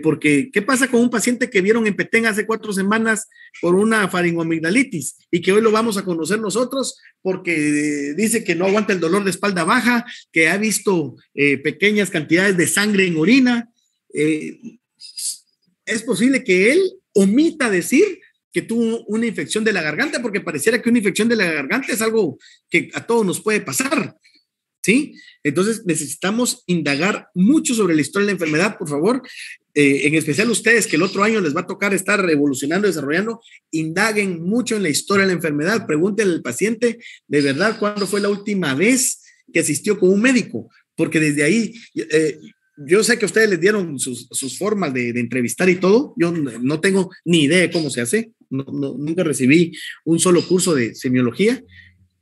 Porque, ¿qué pasa con un paciente que vieron en Petén hace 4 semanas por una faringoamigdalitis y que hoy lo vamos a conocer nosotros porque dice que no aguanta el dolor de espalda baja, que ha visto pequeñas cantidades de sangre en orina? Es posible que él omita decir que tuvo una infección de la garganta, porque pareciera que una infección de la garganta es algo que a todos nos puede pasar, ¿sí? Entonces necesitamos indagar mucho sobre la historia de la enfermedad, por favor, en especial ustedes que el otro año les va a tocar estar evolucionando, desarrollando, indaguen mucho en la historia de la enfermedad, pregúntenle al paciente de verdad cuándo fue la última vez que asistió con un médico, porque desde ahí... yo sé que ustedes les dieron sus formas de entrevistar y todo. Yo no tengo ni idea de cómo se hace. Nunca recibí un solo curso de semiología,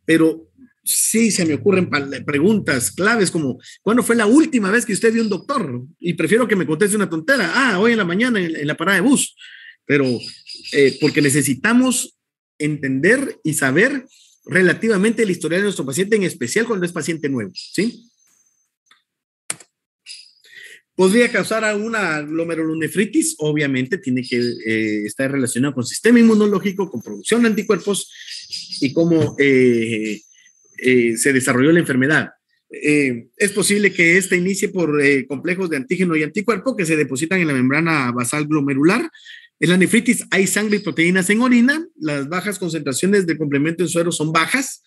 pero sí se me ocurren preguntas claves como, ¿cuándo fue la última vez que usted vio un doctor? Y prefiero que me conteste una tontera. Hoy en la mañana en la parada de bus. Pero porque necesitamos entender y saber relativamente la historia de nuestro paciente, en especial cuando es paciente nuevo, ¿sí? ¿Podría causar una glomerulonefritis? Obviamente tiene que estar relacionado con sistema inmunológico, con producción de anticuerpos y cómo se desarrolló la enfermedad. Es posible que esta inicie por complejos de antígeno y anticuerpo que se depositan en la membrana basal glomerular. En la nefritis hay sangre y proteínas en orina. Las bajas concentraciones de complemento en suero son bajas.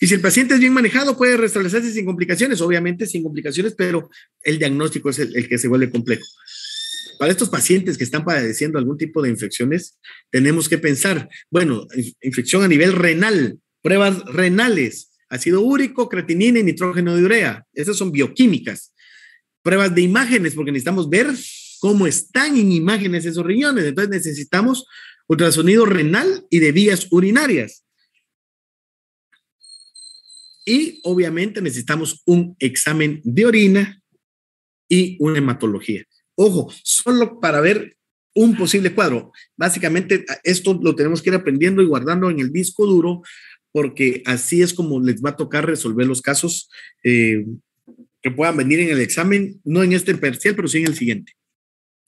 Y si el paciente es bien manejado, puede restablecerse sin complicaciones, obviamente sin complicaciones, pero el diagnóstico es el que se vuelve complejo. Para estos pacientes que están padeciendo algún tipo de infecciones, tenemos que pensar, bueno, infección a nivel renal, pruebas renales, ácido úrico, creatinina y nitrógeno de urea. Esas son bioquímicas. Pruebas de imágenes, porque necesitamos ver cómo están en imágenes esos riñones. Entonces necesitamos ultrasonido renal y de vías urinarias. Y obviamente necesitamos un examen de orina y una hematología. Ojo, solo para ver un posible cuadro. Básicamente esto lo tenemos que ir aprendiendo y guardando en el disco duro, porque así es como les va a tocar resolver los casos que puedan venir en el examen, no en este parcial, pero sí en el siguiente.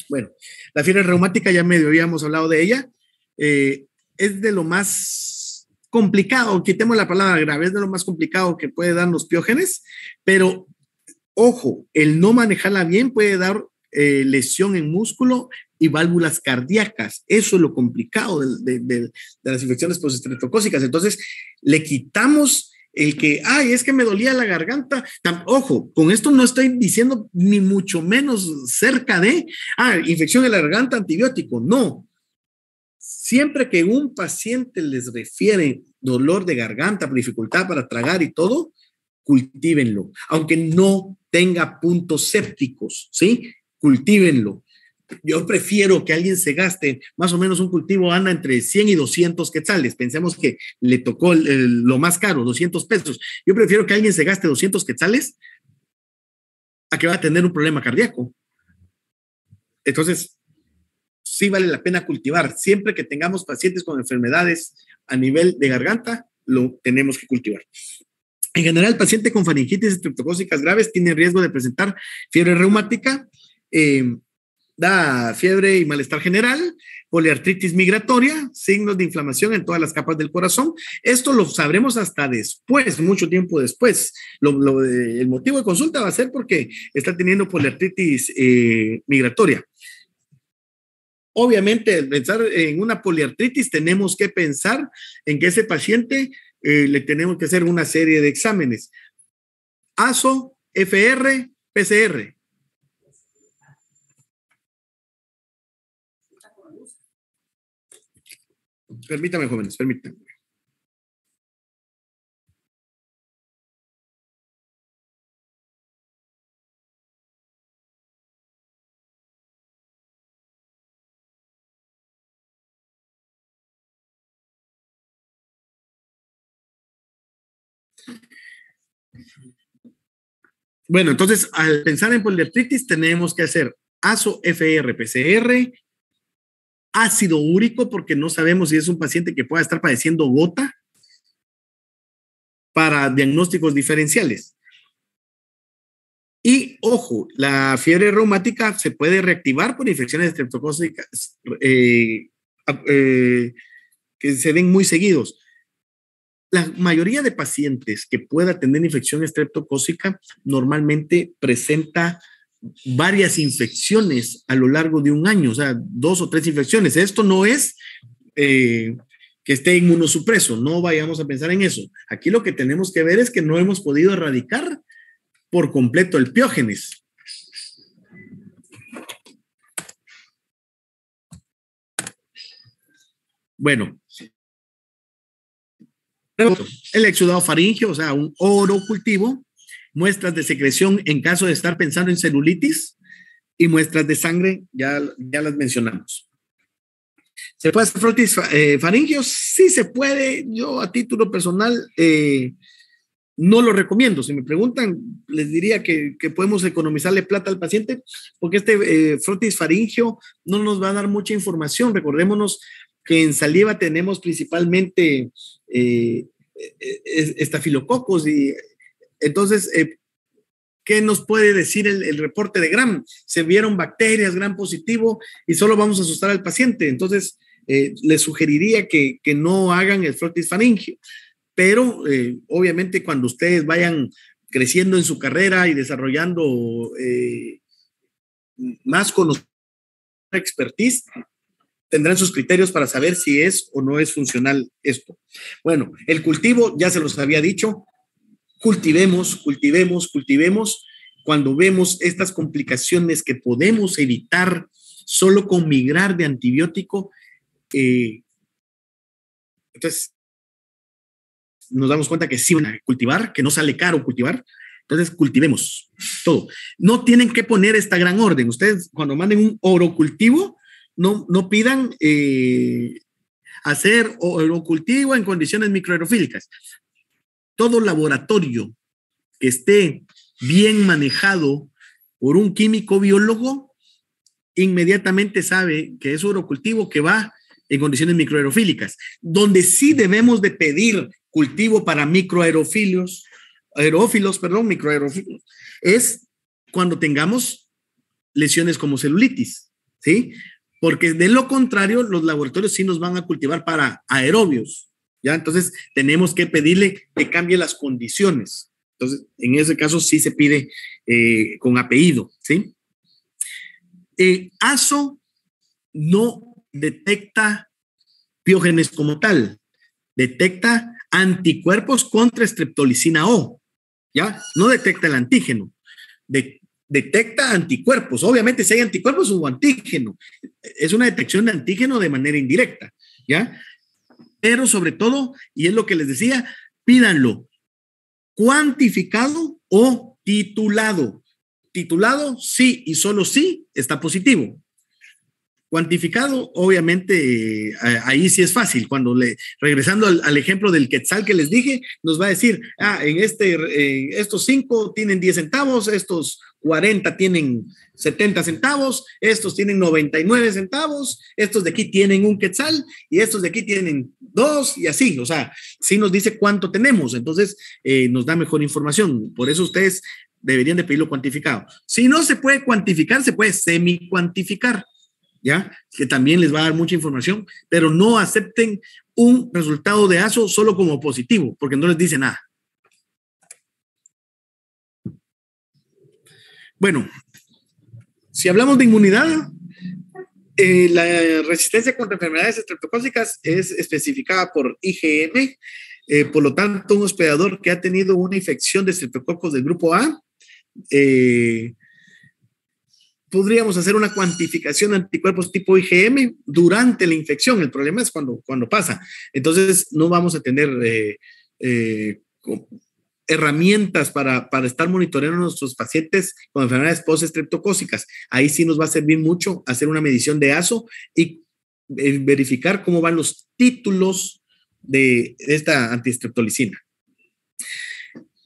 Bueno, la fiebre reumática ya medio habíamos hablado de ella. Es de lo más complicado, quitemos la palabra grave, es de lo más complicado que puede dar los piógenes, pero ojo, el no manejarla bien puede dar lesión en músculo y válvulas cardíacas. Eso es lo complicado de las infecciones postestreptocócicas. Entonces, le quitamos el que, es que me dolía la garganta. Ojo, con esto no estoy diciendo ni mucho menos cerca de, infección de la garganta, antibiótico. No. Siempre que un paciente les refiere dolor de garganta, dificultad para tragar y todo, cultívenlo. Aunque no tenga puntos sépticos, ¿sí? Cultívenlo. Yo prefiero que alguien se gaste, más o menos un cultivo anda entre 100 y 200 quetzales. Pensemos que le tocó lo más caro, 200 pesos. Yo prefiero que alguien se gaste 200 quetzales a que va a tener un problema cardíaco. Entonces, sí vale la pena cultivar. Siempre que tengamos pacientes con enfermedades a nivel de garganta, lo tenemos que cultivar. En general, el paciente con faringitis estreptocócicas graves tiene riesgo de presentar fiebre reumática, da fiebre y malestar general, poliartritis migratoria, signos de inflamación en todas las capas del corazón. Esto lo sabremos hasta después, mucho tiempo después. El motivo de consulta va a ser porque está teniendo poliartritis migratoria. Obviamente, al pensar en una poliartritis, tenemos que pensar en que ese paciente le tenemos que hacer una serie de exámenes. ASO, FR, PCR. Permítame, jóvenes, permítanme. Bueno, entonces, al pensar en poliartritis, tenemos que hacer ASO, FR, PCR, ácido úrico, porque no sabemos si es un paciente que pueda estar padeciendo gota, para diagnósticos diferenciales. Y ojo, la fiebre reumática se puede reactivar por infecciones estreptocócicas que se den muy seguidos. La mayoría de pacientes que pueda tener infección estreptocócica normalmente presenta varias infecciones a lo largo de un año, o sea, 2 o 3 infecciones. Esto no es que esté inmunosupreso, no vayamos a pensar en eso. Aquí lo que tenemos que ver es que no hemos podido erradicar por completo el piógenes. Bueno, el exudado faríngeo, o sea, un orocultivo, muestras de secreción en caso de estar pensando en celulitis y muestras de sangre, ya las mencionamos. ¿Se puede hacer frotis faríngeo? Sí se puede. Yo a título personal no lo recomiendo. Si me preguntan, les diría que podemos economizarle plata al paciente porque este frotis faríngeo no nos va a dar mucha información. Recordémonos que en saliva tenemos principalmente estafilococos y entonces, ¿qué nos puede decir el reporte de Gram? Se vieron bacterias Gram positivo y solo vamos a asustar al paciente. Entonces, les sugeriría que no hagan el frotis faríngeo. Pero, obviamente, cuando ustedes vayan creciendo en su carrera y desarrollando más conocimiento, expertise, tendrán sus criterios para saber si es o no es funcional esto. Bueno, el cultivo, ya se los había dicho, cultivemos. Cuando vemos estas complicaciones que podemos evitar solo con migrar de antibiótico, entonces nos damos cuenta que sí, cultivar, que no sale caro cultivar. Entonces, cultivemos todo. No tienen que poner esta gran orden. Ustedes, cuando manden un orocultivo, no pidan hacer orocultivo en condiciones microaerofílicas. Todo laboratorio que esté bien manejado por un químico biólogo inmediatamente sabe que es orocultivo que va en condiciones microaerofílicas. Donde sí debemos de pedir cultivo para microaerófilos, es cuando tengamos lesiones como celulitis, ¿sí? Porque de lo contrario, los laboratorios sí nos van a cultivar para aerobios, ¿ya? Entonces, tenemos que pedirle que cambie las condiciones. Entonces, en ese caso sí se pide con apellido, ¿sí? ASO no detecta piógenes como tal, detecta anticuerpos contra streptolicina O, ¿ya? No detecta el antígeno, detecta anticuerpos. Obviamente, si hay anticuerpos, hubo antígeno. Es una detección de antígeno de manera indirecta, ¿ya? Pero sobre todo, y es lo que les decía, pídanlo cuantificado o titulado. Titulado, sí y solo sí está positivo. Cuantificado, obviamente, ahí sí es fácil. Regresando al ejemplo del quetzal que les dije, nos va a decir, estos 5 tienen 10 centavos, estos 40 tienen 70 centavos, estos tienen 99 centavos, estos de aquí tienen 1 quetzal y estos de aquí tienen 2 y así. O sea, sí nos dice cuánto tenemos, entonces nos da mejor información. Por eso ustedes deberían de pedirlo cuantificado. Si no se puede cuantificar, se puede semi-cuantificar, ¿ya? Que también les va a dar mucha información, pero no acepten un resultado de ASO solo como positivo, porque no les dice nada. Bueno, si hablamos de inmunidad, la resistencia contra enfermedades estreptocócicas es especificada por IgM, por lo tanto, un hospedador que ha tenido una infección de estreptococos del grupo A, podríamos hacer una cuantificación de anticuerpos tipo IgM durante la infección. El problema es cuando pasa. Entonces, no vamos a tener herramientas para estar monitoreando a nuestros pacientes con enfermedades postestreptocócicas. Ahí sí nos va a servir mucho hacer una medición de ASO y verificar cómo van los títulos de esta antistreptolicina.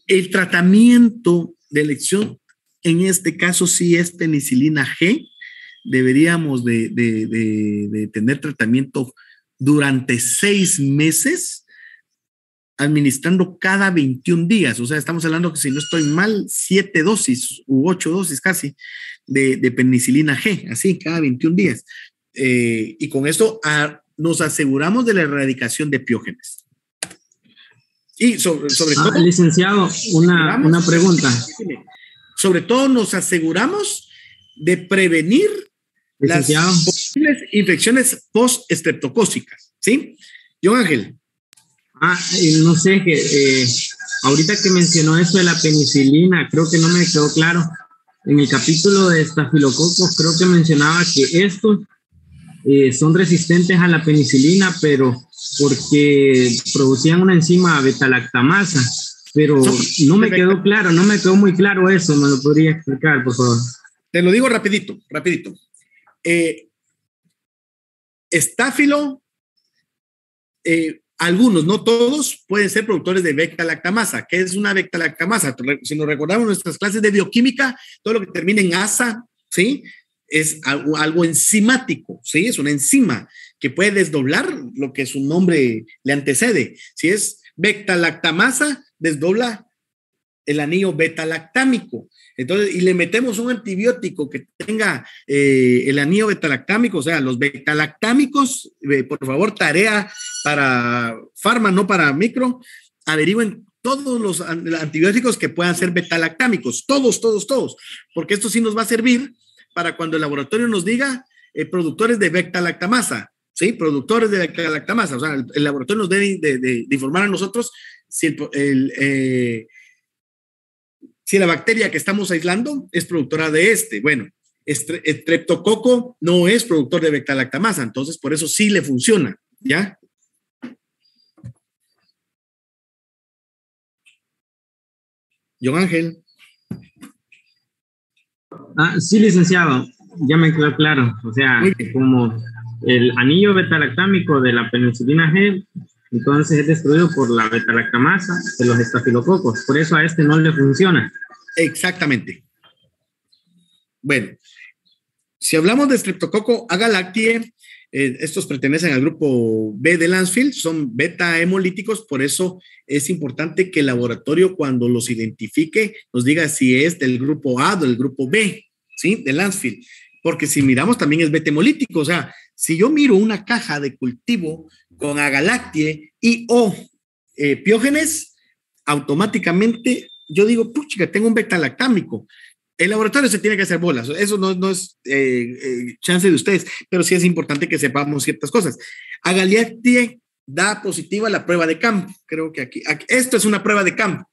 El tratamiento de elección en este caso sí es penicilina G, deberíamos de tener tratamiento durante 6 meses, administrando cada 21 días. O sea, estamos hablando que, si no estoy mal, 7 dosis u 8 dosis casi de penicilina G, así, cada 21 días. Y con esto nos aseguramos de la erradicación de piógenes. Y sobre todo... Licenciado, una pregunta. Sobre todo nos aseguramos de prevenir las posibles infecciones post-estreptocócicas, ¿sí? John Ángel. No sé, ahorita que mencionó eso de la penicilina, creo que no me quedó claro. En el capítulo de estafilococos creo que mencionaba que estos son resistentes a la penicilina, pero porque producían una enzima beta-lactamasa, pero no me quedó claro, no me quedó muy claro eso. ¿Me lo podría explicar, por favor? Te lo digo rapidito. Estáfilo, algunos, no todos, pueden ser productores de beta-lactamasa. ¿Qué es una beta-lactamasa? Si nos recordamos nuestras clases de bioquímica, todo lo que termina en asa, ¿sí?, es algo enzimático, ¿sí? Es una enzima que puede desdoblar lo que su nombre le antecede. Si es beta-lactamasa, desdobla el anillo beta-lactámico. Entonces, y le metemos un antibiótico que tenga el anillo beta-lactámico, o sea, los beta-lactámicos, por favor, tarea para Pharma, no para micro, averigüen todos los antibióticos que puedan ser beta-lactámicos, todos, porque esto sí nos va a servir para cuando el laboratorio nos diga productores de beta-lactamasa, ¿sí? Productores de beta-lactamasa. O sea, el laboratorio nos debe de informar a nosotros si si la bacteria que estamos aislando es productora de Bueno, estreptococo no es productor de beta-lactamasa, entonces por eso sí le funciona, ¿ya? John Ángel. Sí, licenciado, ya me quedó claro. O sea, como el anillo beta-lactámico de la penicilina G, entonces es destruido por la beta-lactamasa de los estafilococos. Por eso a no le funciona. Exactamente. Bueno, si hablamos de Streptococcus agalactiae, estos pertenecen al grupo B de Lancefield, son beta-hemolíticos, por eso es importante que el laboratorio, cuando los identifique, nos diga si es del grupo A o del grupo B, ¿sí? De Lancefield, porque si miramos también es beta-hemolítico. O sea, si yo miro una caja de cultivo con agalactiae y piógenes, automáticamente yo digo, puchica, tengo un beta-lactámico. El laboratorio se tiene que hacer bolas, eso no es chance de ustedes, pero sí es importante que sepamos ciertas cosas. Agalactiae da positiva la prueba de campo, creo que aquí esto es una prueba de campo.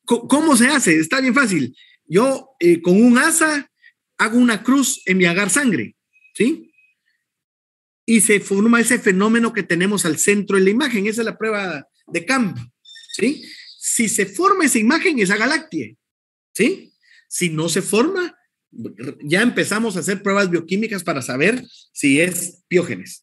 ¿Cómo se hace? Está bien fácil. Yo con un asa hago una cruz en mi agar sangre, ¿sí? Y se forma ese fenómeno que tenemos al centro de la imagen, esa es la prueba de campo, ¿sí? Si se forma esa imagen es agalactiae, ¿sí? Si no se forma, ya empezamos a hacer pruebas bioquímicas para saber si es piógenes.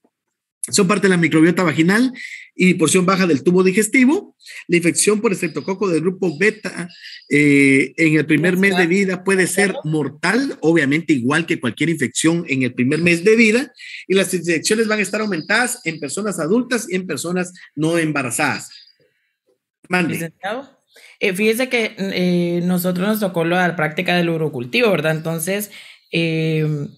Son parte de la microbiota vaginal y porción baja del tubo digestivo. La infección por estreptococo del grupo beta en el primer mes de vida puede ser mortal, obviamente igual que cualquier infección en el primer mes de vida, y las infecciones van a estar aumentadas en personas adultas y en personas no embarazadas. Mande. Fíjese que nosotros nos tocó la práctica del urocultivo, ¿verdad? Entonces,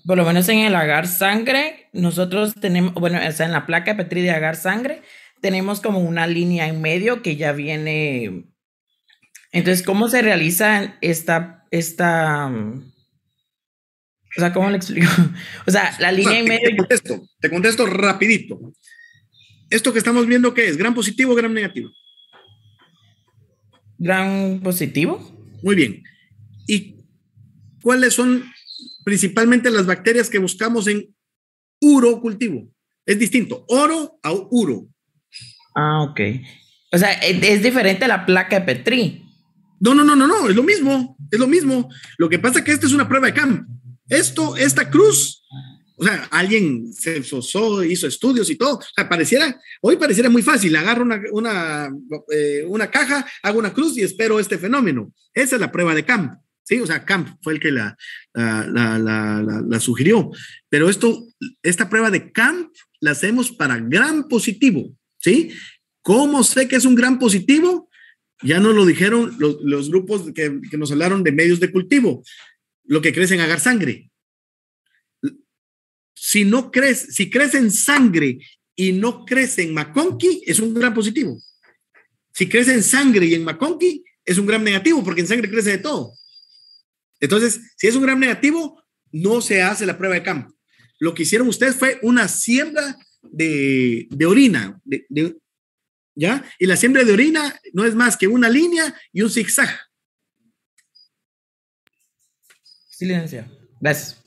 por lo menos en el agar sangre, nosotros tenemos, bueno, o sea, en la placa de Petri de agar sangre, tenemos como una línea en medio que ya viene. Entonces, ¿cómo se realiza esta o sea, ¿cómo le explico? O sea, la línea en medio. Te contesto rapidito. ¿Esto que estamos viendo qué es? ¿Gram positivo o gram negativo? ¿Gram positivo? Muy bien. ¿Y cuáles son principalmente las bacterias que buscamos en urocultivo? Es distinto, oro a uro. Ok. O sea, es diferente la placa de Petri. No, es lo mismo. Lo que pasa es que esta es una prueba de campo. Esta cruz, o sea, alguien se esforzó, hizo estudios y todo. O sea, hoy pareciera muy fácil. Agarro una caja, hago una cruz y espero este fenómeno. Esa es la prueba de campo, Sí, o sea, Camp fue el que la sugirió. Pero esta prueba de Camp la hacemos para gram positivo, ¿sí? ¿Cómo sé que es un gram positivo? Ya nos lo dijeron los grupos que nos hablaron de medios de cultivo, lo que crece en agar sangre. Si crece en sangre y no crece en McConkey, es un gram positivo. Si crece en sangre y en McConkey, es un gram negativo, porque en sangre crece de todo. Entonces, si es un gram negativo, no se hace la prueba de Camp. Lo que hicieron ustedes fue una siembra de orina, ¿ya? Y la siembra de orina no es más que una línea y un zigzag. Silencio. Gracias.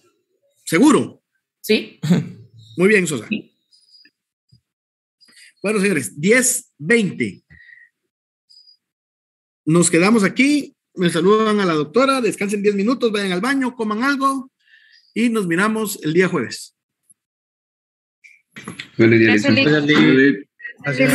¿Seguro? Sí. Muy bien, Sosa. Sí. Bueno, señores, 10:20. Nos quedamos aquí. Me saludan a la doctora. Descansen 10 minutos, vayan al baño, coman algo y nos miramos el día jueves. Buen día. Gracias.